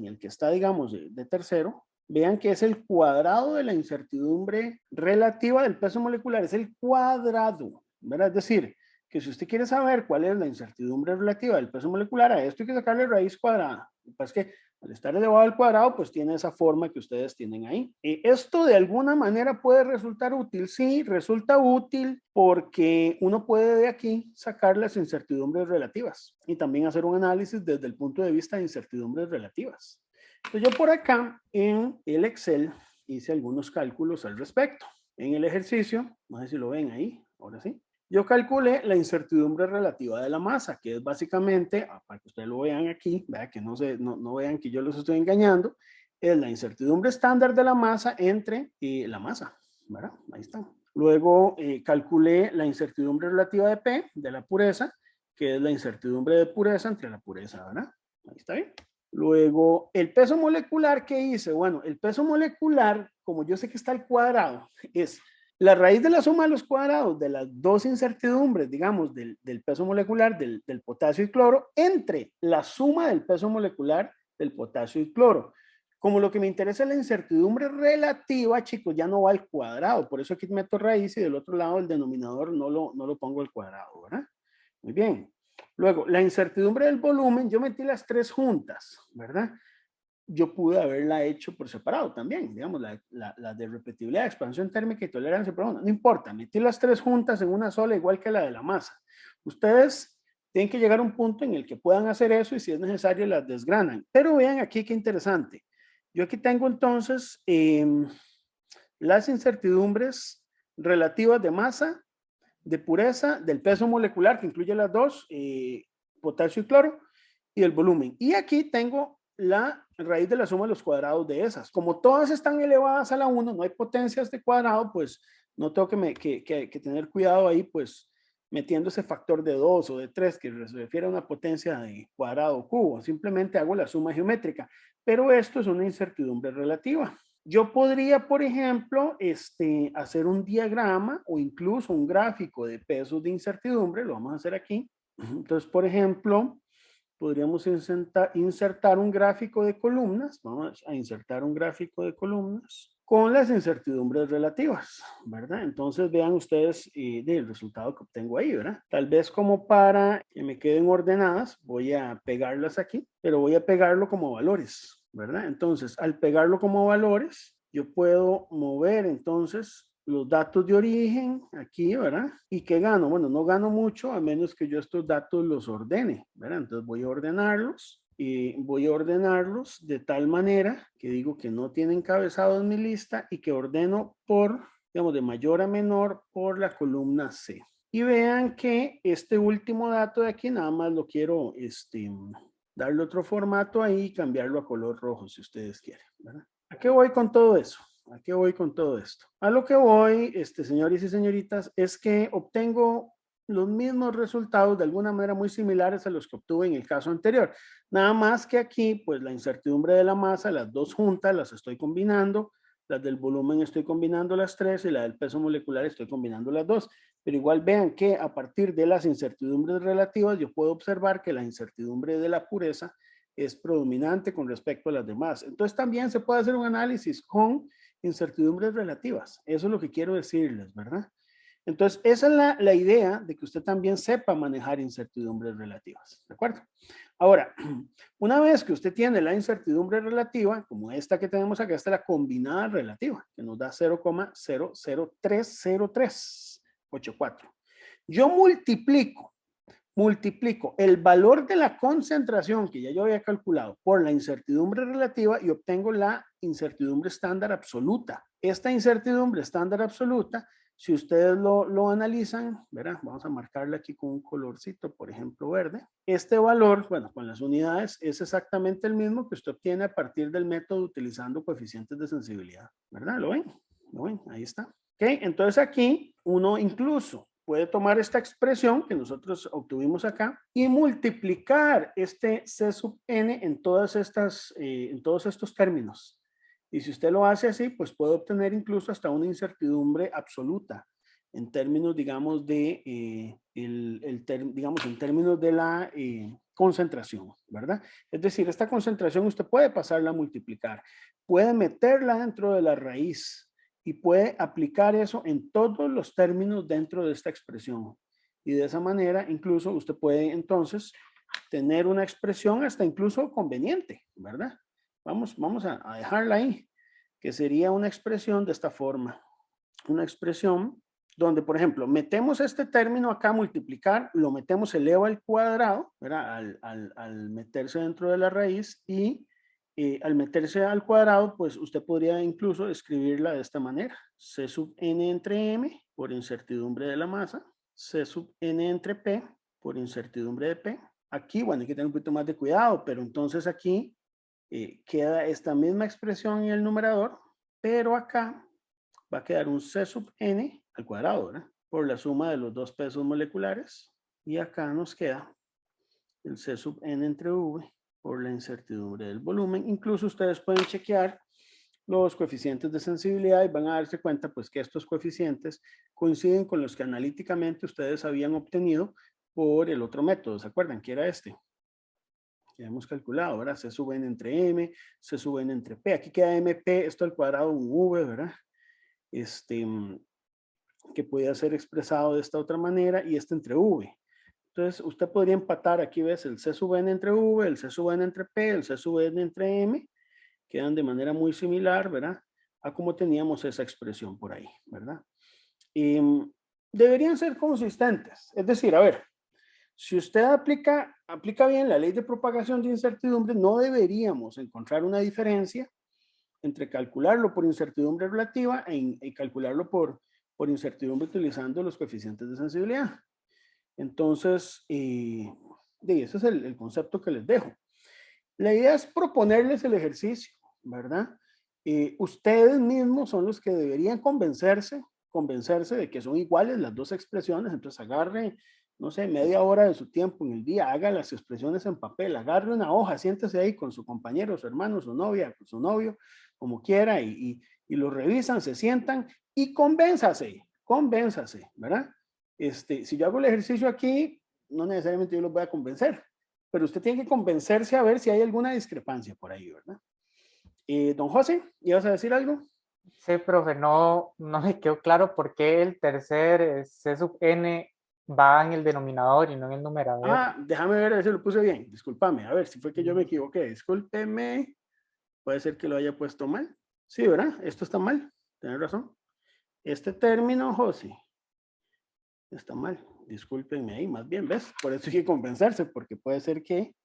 el que está, digamos, de tercero, vean que es el cuadrado de la incertidumbre relativa del peso molecular, es el cuadrado, ¿verdad? Es decir, que si usted quiere saber cuál es la incertidumbre relativa del peso molecular, a esto hay que sacarle raíz cuadrada. Pues que al estar elevado al cuadrado, pues tiene esa forma que ustedes tienen ahí. Esto de alguna manera puede resultar útil. Sí, resulta útil porque uno puede de aquí sacar las incertidumbres relativas y también hacer un análisis desde el punto de vista de incertidumbres relativas. Entonces yo por acá en el Excel hice algunos cálculos al respecto. En el ejercicio, no sé si lo ven ahí, ahora sí. Yo calculé la incertidumbre relativa de la masa, que es básicamente, para que ustedes lo vean aquí, ¿verdad? Que no vean que yo los estoy engañando, es la incertidumbre estándar de la masa entre la masa, ¿verdad? Ahí está. Luego calculé la incertidumbre relativa de P, de la pureza, que es la incertidumbre de pureza entre la pureza, ¿verdad? Ahí está bien. Luego, el peso molecular que hice, bueno, el peso molecular, como yo sé que está al cuadrado, es la raíz de la suma de los cuadrados de las dos incertidumbres, digamos, del peso molecular del potasio y cloro, entre la suma del peso molecular del potasio y cloro. Como lo que me interesa es la incertidumbre relativa, chicos, ya no va al cuadrado. Por eso aquí meto raíz y del otro lado el denominador no lo pongo al cuadrado, ¿verdad? Muy bien. Luego, la incertidumbre del volumen, yo metí las tres juntas, ¿verdad? Yo pude haberla hecho por separado también, digamos, la de repetibilidad, expansión térmica y tolerancia, pero no importa, metí las tres juntas en una sola, igual que la de la masa. Ustedes tienen que llegar a un punto en el que puedan hacer eso y si es necesario las desgranan. Pero vean aquí qué interesante. Yo aquí tengo entonces las incertidumbres relativas de masa, de pureza, del peso molecular, que incluye las dos, potasio y cloro, y el volumen. Y aquí tengo la raíz de la suma de los cuadrados de esas. Como todas están elevadas a la 1, no hay potencias de cuadrado, pues no tengo que tener cuidado ahí, pues metiendo ese factor de 2 o de 3 que se refiere a una potencia de cuadrado o cubo. Simplemente hago la suma geométrica. Pero esto es una incertidumbre relativa. Yo podría, por ejemplo, hacer un diagrama o incluso un gráfico de pesos de incertidumbre. Lo vamos a hacer aquí. Entonces, por ejemplo, podríamos insertar un gráfico de columnas. Vamos a insertar un gráfico de columnas con las incertidumbres relativas, ¿verdad? Entonces vean ustedes el resultado que obtengo ahí, ¿verdad? Tal vez como para que me queden ordenadas, voy a pegarlas aquí, pero voy a pegarlo como valores, ¿verdad? Entonces, al pegarlo como valores, yo puedo mover entonces los datos de origen aquí, ¿verdad? ¿Y qué gano? Bueno, no gano mucho a menos que yo estos datos los ordene, ¿verdad? Entonces voy a ordenarlos y voy a ordenarlos de tal manera que digo que no tiene encabezado en mi lista y que ordeno por, digamos, de mayor a menor por la columna C. Y vean que este último dato de aquí nada más lo quiero, darle otro formato ahí y cambiarlo a color rojo si ustedes quieren, ¿verdad? ¿A qué voy con todo eso? ¿A qué voy con todo esto? A lo que voy, señores y señoritas, es que obtengo los mismos resultados de alguna manera muy similares a los que obtuve en el caso anterior. Nada más que aquí, pues la incertidumbre de la masa, las dos juntas las estoy combinando, las del volumen estoy combinando las tres y la del peso molecular estoy combinando las dos. Pero igual vean que a partir de las incertidumbres relativas yo puedo observar que la incertidumbre de la pureza es predominante con respecto a las demás. Entonces también se puede hacer un análisis con incertidumbres relativas. Eso es lo que quiero decirles, ¿verdad? Entonces, esa es la idea de que usted también sepa manejar incertidumbres relativas, ¿de acuerdo? Ahora, una vez que usted tiene la incertidumbre relativa, como esta que tenemos acá, esta es la combinada relativa, que nos da 0,0030384. Yo multiplico el valor de la concentración que ya yo había calculado por la incertidumbre relativa y obtengo la incertidumbre estándar absoluta. Esta incertidumbre estándar absoluta, si ustedes lo analizan, verán, vamos a marcarla aquí con un colorcito, por ejemplo, verde. Este valor, bueno, con las unidades, es exactamente el mismo que usted obtiene a partir del método utilizando coeficientes de sensibilidad, ¿verdad? ¿Lo ven? ¿Lo ven? Ahí está. Ok, entonces aquí uno incluso puede tomar esta expresión que nosotros obtuvimos acá y multiplicar este C sub n en todos estos términos. Y si usted lo hace así, pues puede obtener incluso hasta una incertidumbre absoluta en términos, digamos, digamos, en términos de la concentración, ¿verdad? Es decir, esta concentración usted puede pasarla a multiplicar, puede meterla dentro de la raíz y puede aplicar eso en todos los términos dentro de esta expresión. Y de esa manera, incluso usted puede entonces tener una expresión hasta incluso conveniente, ¿verdad? Vamos a dejarla ahí, que sería una expresión de esta forma. Una expresión donde, por ejemplo, metemos este término acá, multiplicar, lo metemos eleva al cuadrado, ¿verdad? Al meterse dentro de la raíz y al meterse al cuadrado, pues usted podría incluso escribirla de esta manera. C sub n entre m por incertidumbre de la masa, C sub n entre p por incertidumbre de p. Aquí, bueno, hay que tener un poquito más de cuidado, pero entonces aquí queda esta misma expresión en el numerador, pero acá va a quedar un C sub n al cuadrado, ¿verdad? Por la suma de los dos pesos moleculares. Y acá nos queda el C sub n entre v por la incertidumbre del volumen. Incluso ustedes pueden chequear los coeficientes de sensibilidad y van a darse cuenta pues que estos coeficientes coinciden con los que analíticamente ustedes habían obtenido por el otro método. ¿Se acuerdan que era este? Que hemos calculado, ¿verdad? C sub n entre m, C sub n entre p. Aquí queda mp, esto al cuadrado, un v, ¿verdad? Que puede ser expresado de esta otra manera y este entre v. Entonces, usted podría empatar, aquí ves el C sub n entre v, el C sub n entre p, el C sub n entre m, quedan de manera muy similar, ¿verdad? A como teníamos esa expresión por ahí, ¿verdad? Deberían ser consistentes. Es decir, a ver, si usted aplica bien la ley de propagación de incertidumbre, no deberíamos encontrar una diferencia entre calcularlo por incertidumbre relativa y calcularlo por incertidumbre utilizando los coeficientes de sensibilidad. Entonces, ese es el concepto que les dejo. La idea es proponerles el ejercicio, ¿verdad? Ustedes mismos son los que deberían convencerse de que son iguales las dos expresiones. Entonces agarre, no sé, media hora de su tiempo en el día, haga las expresiones en papel, agarre una hoja, siéntese ahí con su compañero, su hermano, su novia, con su novio, como quiera, y lo revisan, se sientan y convénzase, ¿verdad? Si yo hago el ejercicio aquí, no necesariamente yo los voy a convencer, pero usted tiene que convencerse a ver si hay alguna discrepancia por ahí, ¿verdad? Don José, ¿ibas a decir algo? Sí, profe, no me quedó claro por qué el tercer C sub n va en el denominador y no en el numerador. Ah, déjame ver a ver si lo puse bien. Discúlpame, a ver si fue que yo me equivoqué. Discúlpeme. Puede ser que lo haya puesto mal. Sí, ¿verdad? Esto está mal. Tienes razón. Este término, José, está mal. Discúlpenme ahí, más bien, ¿ves? Por eso hay que convencerse, porque puede ser que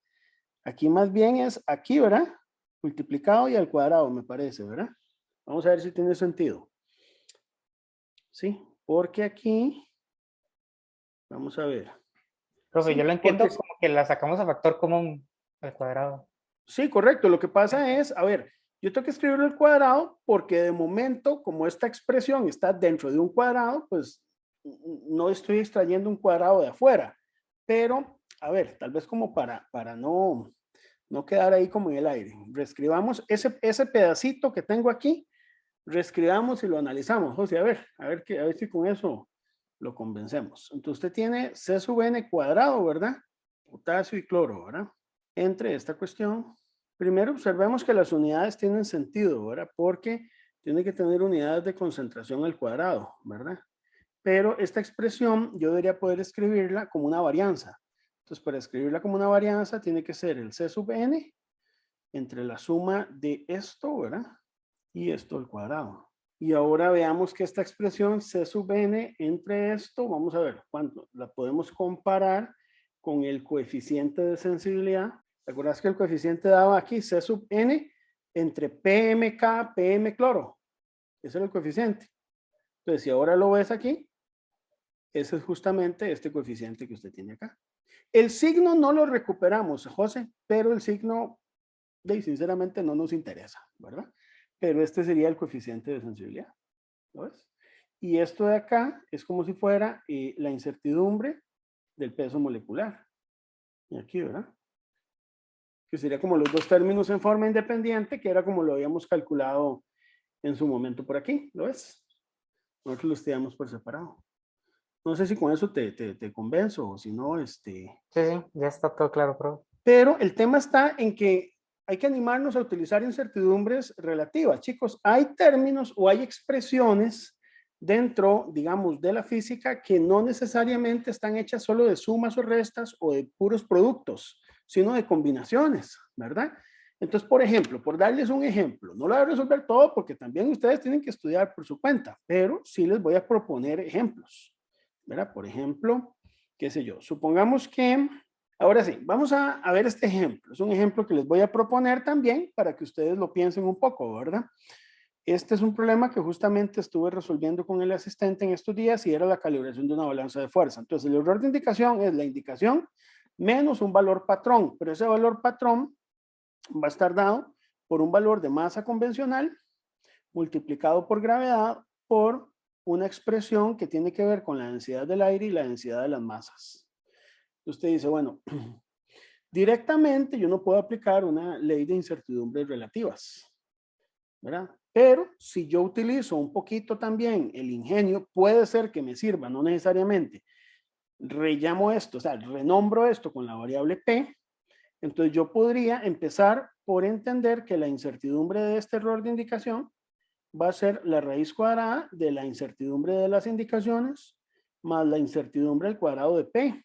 aquí más bien es aquí, ¿verdad? Multiplicado y al cuadrado, me parece, ¿verdad? Vamos a ver si tiene sentido. Sí, porque aquí, vamos a ver. Profe, Sí, yo lo entiendo porque, como que la sacamos a factor común al cuadrado. sí, correcto. Lo que pasa es, a ver, yo tengo que escribirlo al cuadrado porque de momento, como esta expresión está dentro de un cuadrado, pues no estoy extrayendo un cuadrado de afuera. Pero, a ver, tal vez como para no quedar ahí como en el aire. Reescribamos ese pedacito que tengo aquí, reescribamos y lo analizamos. José, a ver si con eso lo convencemos. Entonces usted tiene C sub n cuadrado, ¿verdad? Potasio y cloro, ¿verdad? Entre esta cuestión. Primero observemos que las unidades tienen sentido, ¿verdad? Porque tiene que tener unidades de concentración al cuadrado, ¿verdad? Pero esta expresión yo debería poder escribirla como una varianza. Entonces, para escribirla como una varianza, tiene que ser el C sub n entre la suma de esto, ¿verdad? Y esto al cuadrado. Y ahora veamos que esta expresión C sub n entre esto, vamos a ver cuánto, la podemos comparar con el coeficiente de sensibilidad. ¿Te acuerdas que el coeficiente daba aquí C sub n entre PMK, PM cloro? Ese era el coeficiente. Entonces, si ahora lo ves aquí, ese es justamente este coeficiente que usted tiene acá. El signo no lo recuperamos, José, pero el signo, sinceramente, no nos interesa, ¿verdad? Pero este sería el coeficiente de sensibilidad, ¿lo ves? Y esto de acá es como si fuera la incertidumbre del peso molecular. Y aquí, ¿verdad? Que sería como los dos términos en forma independiente, que era como lo habíamos calculado en su momento por aquí, ¿lo ves? Nosotros lo estudiamos por separado. No sé si con eso te convenzo o si no, Sí, ya está todo claro, profe. Pero el tema está en que hay que animarnos a utilizar incertidumbres relativas. Chicos, hay términos o hay expresiones dentro, digamos, de la física que no necesariamente están hechas solo de sumas o restas o de puros productos, sino de combinaciones, ¿verdad? Entonces, por ejemplo, por darles un ejemplo, no lo voy a resolver todo porque también ustedes tienen que estudiar por su cuenta, pero sí les voy a proponer ejemplos, ¿verdad? Por ejemplo, qué sé yo, supongamos que, ahora sí, vamos a ver este ejemplo. Es un ejemplo que les voy a proponer también para que ustedes lo piensen un poco, ¿verdad? Este es un problema que justamente estuve resolviendo con el asistente en estos días y era la calibración de una balanza de fuerza. Entonces, el error de indicación es la indicación menos un valor patrón, pero ese valor patrón va a estar dado por un valor de masa convencional multiplicado por gravedad por una expresión que tiene que ver con la densidad del aire y la densidad de las masas. Usted dice, bueno, directamente yo no puedo aplicar una ley de incertidumbres relativas, ¿verdad? Pero si yo utilizo un poquito también el ingenio, puede ser que me sirva, no necesariamente. Rellamo esto, o sea, renombro esto con la variable P. Entonces yo podría empezar por entender que la incertidumbre de este error de indicación va a ser la raíz cuadrada de la incertidumbre de las indicaciones más la incertidumbre al cuadrado de P.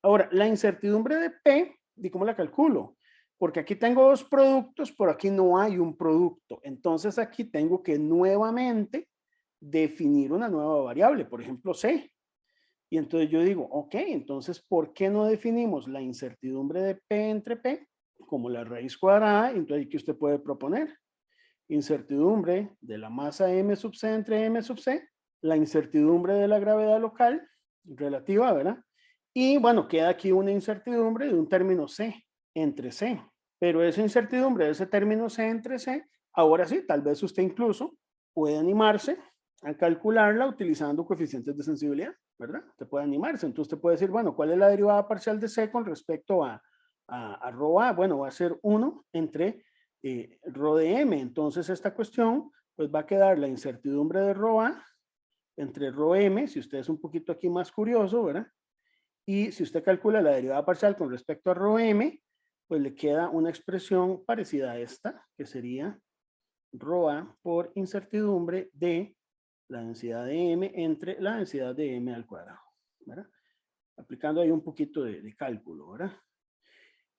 Ahora, la incertidumbre de P, ¿y cómo la calculo? Porque aquí tengo dos productos, pero aquí no hay un producto. Entonces aquí tengo que nuevamente definir una nueva variable, por ejemplo, C. Y entonces yo digo, ok, entonces, ¿por qué no definimos la incertidumbre de P entre P como la raíz cuadrada? Entonces, ¿qué usted puede proponer? Incertidumbre de la masa M sub C entre M sub C, la incertidumbre de la gravedad local, relativa, ¿verdad? Y bueno, queda aquí una incertidumbre de un término C entre C. Pero esa incertidumbre de ese término C entre C, ahora sí, tal vez usted incluso puede animarse a calcularla utilizando coeficientes de sensibilidad, ¿verdad? Usted puede animarse. Entonces usted puede decir, bueno, ¿cuál es la derivada parcial de C con respecto a rho A? Bueno, va a ser 1 entre rho de M. Entonces esta cuestión, pues va a quedar la incertidumbre de rho A entre rho M, si usted es un poquito aquí más curioso, ¿verdad? Y si usted calcula la derivada parcial con respecto a rho M, pues le queda una expresión parecida a esta, que sería rho A por incertidumbre de la densidad de M entre la densidad de M al cuadrado, ¿verdad? Aplicando ahí un poquito de cálculo, ¿verdad?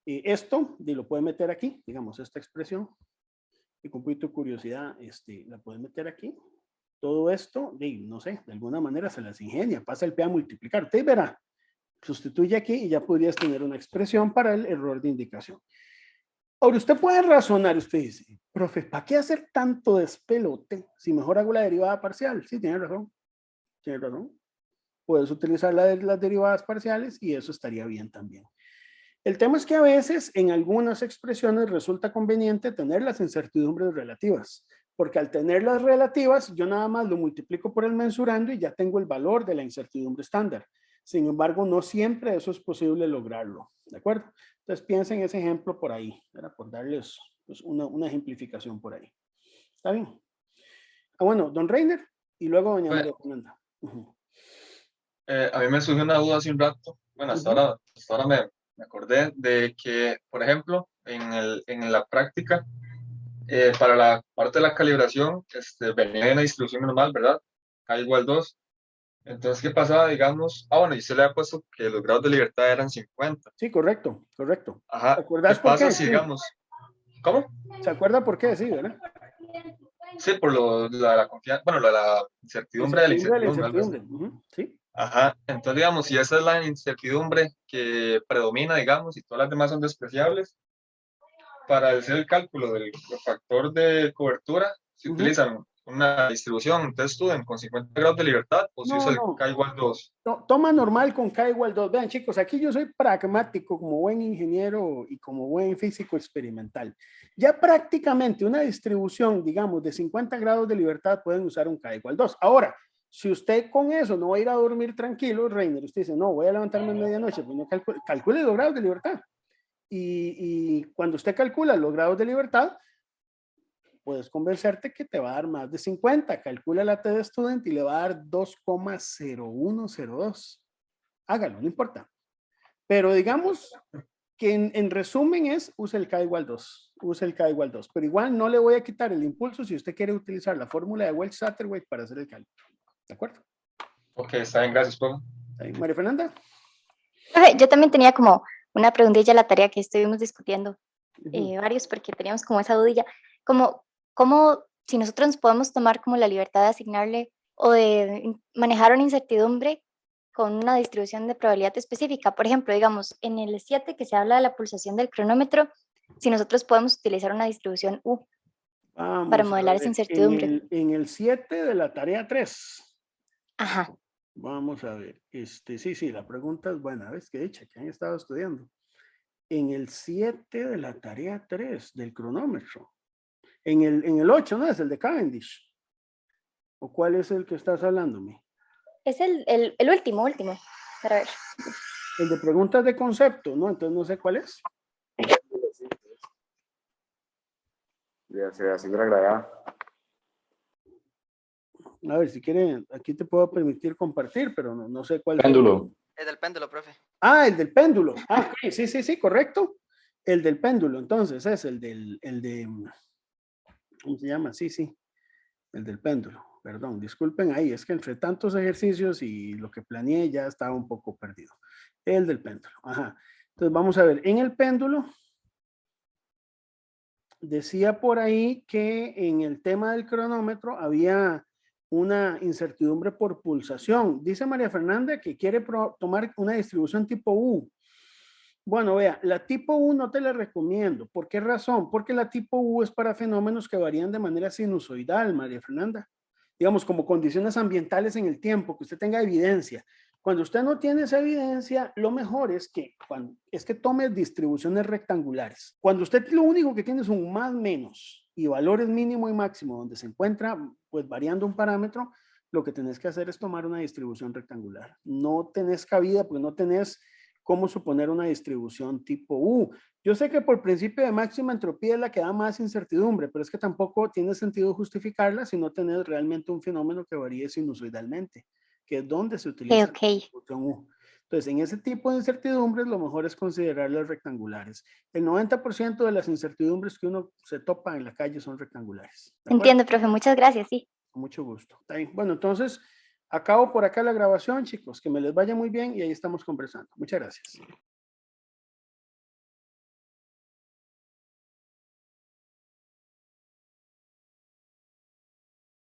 Esto lo puede meter aquí, digamos, esta expresión, y con un poquito de curiosidad, la puede meter aquí. Todo esto, no sé, de alguna manera se las ingenia, pasa el P a multiplicar. Usted verá, sustituye aquí y ya podrías tener una expresión para el error de indicación. Ahora, usted puede razonar, usted dice, profe, ¿para qué hacer tanto despelote si mejor hago la derivada parcial? Sí, tiene razón. Tiene razón. Puedes utilizar las derivadas parciales y eso estaría bien también. El tema es que a veces en algunas expresiones resulta conveniente tener las incertidumbres relativas, porque al tener las relativas, yo nada más lo multiplico por el mensurando y ya tengo el valor de la incertidumbre estándar. Sin embargo, no siempre eso es posible lograrlo, ¿de acuerdo? Entonces piensen en ese ejemplo por ahí, ¿verdad? Por darles pues, una ejemplificación por ahí. ¿Está bien? Ah, bueno, don Reiner y luego doña María Fernanda. A mí me surgió una duda hace un rato. Bueno, hasta ahora me acordé de que, por ejemplo, en la práctica, para la parte de la calibración, venía una distribución normal, ¿verdad? K igual 2. Entonces, ¿qué pasaba? Digamos, bueno, y se le ha puesto que los grados de libertad eran 50. Sí, correcto, correcto. Ajá. ¿Te acuerdas ¿Qué por pasa qué? si, Sí. digamos, ¿cómo? ¿Se acuerda por qué? Sí, ¿verdad? Sí, por la confianza, bueno, la incertidumbre de la incertidumbre, algo así. Sí. Ajá, entonces digamos, si esa es la incertidumbre que predomina, digamos, y todas las demás son despreciables, para hacer el cálculo del factor de cobertura, se utilizan una distribución, un test student con 50 grados de libertad, o si usa el K igual 2. No, toma normal con K igual 2. Vean, chicos, aquí yo soy pragmático como buen ingeniero y como buen físico experimental. Ya prácticamente una distribución, digamos, de 50 grados de libertad pueden usar un K igual 2. Ahora, si usted con eso no va a ir a dormir tranquilo, Reiner, usted dice, no, voy a levantarme a medianoche, pues no calcule los grados de libertad. Y cuando usted calcula los grados de libertad, puedes convencerte que te va a dar más de 50. Calcula la T de student y le va a dar 2,0102. Hágalo, no importa. Pero digamos que en resumen es, use el K igual 2. Use el K igual 2. Pero igual no le voy a quitar el impulso si usted quiere utilizar la fórmula de Welch-Satterthwaite para hacer el cálculo. ¿De acuerdo? Ok, está bien, gracias, profe. Ahí, María Fernanda. Profe, yo también tenía como una preguntilla a la tarea que estuvimos discutiendo Ujú. varios porque teníamos como esa dudilla, como cómo si nosotros nos podemos tomar como la libertad de asignarle o de manejar una incertidumbre con una distribución de probabilidad específica. Por ejemplo, digamos, en el 7 que se habla de la pulsación del cronómetro, si nosotros podemos utilizar una distribución U para Vamos a modelar esa ver, en incertidumbre. el 7 de la tarea 3. Ajá. Vamos a ver, sí, la pregunta es buena, ¿ves? Que dicha, que han estado estudiando. En el 7 de la tarea 3 del cronómetro. En el 8, ¿no? Es el de Cavendish. ¿O cuál es el que estás hablándome? Es el último, para ver. El de preguntas de concepto, ¿no? Entonces no sé cuál es. De aceleración de la gravedad. A ver, si quieren, aquí te puedo permitir compartir, pero no sé cuál es. Péndulo. Es del péndulo, profe. Ah, el del péndulo. Ah, ok, sí, correcto. El del péndulo, entonces es el de, ¿cómo se llama? Sí, el del péndulo. Perdón, disculpen ahí, es que entre tantos ejercicios y lo que planeé ya estaba un poco perdido. El del péndulo, ajá. Entonces vamos a ver, en el péndulo decía por ahí que en el tema del cronómetro había una incertidumbre por pulsación. Dice María Fernanda que quiere tomar una distribución tipo U. Bueno, vea, la tipo U no te la recomiendo. ¿Por qué razón? Porque la tipo U es para fenómenos que varían de manera sinusoidal, María Fernanda. Digamos, como condiciones ambientales en el tiempo, que usted tenga evidencia. Cuando usted no tiene esa evidencia, lo mejor es que tome distribuciones rectangulares. Cuando usted lo único que tiene es un más menos y valores mínimo y máximo donde se encuentra pues variando un parámetro, lo que tenés que hacer es tomar una distribución rectangular. No tenés cabida porque no tenés cómo suponer una distribución tipo U. Yo sé que por principio de máxima entropía es la que da más incertidumbre, pero es que tampoco tiene sentido justificarla si no tenés realmente un fenómeno que varíe sinusoidalmente, que es donde se utiliza Ok. la distribución U. Entonces, en ese tipo de incertidumbres, lo mejor es considerarlas rectangulares. El 90% de las incertidumbres que uno se topa en la calle son rectangulares. ¿De acuerdo? Entiendo, profe, muchas gracias, sí. Con mucho gusto. Está bien. Bueno, entonces, acabo por acá la grabación, chicos. Que me les vaya muy bien y ahí estamos conversando. Muchas gracias.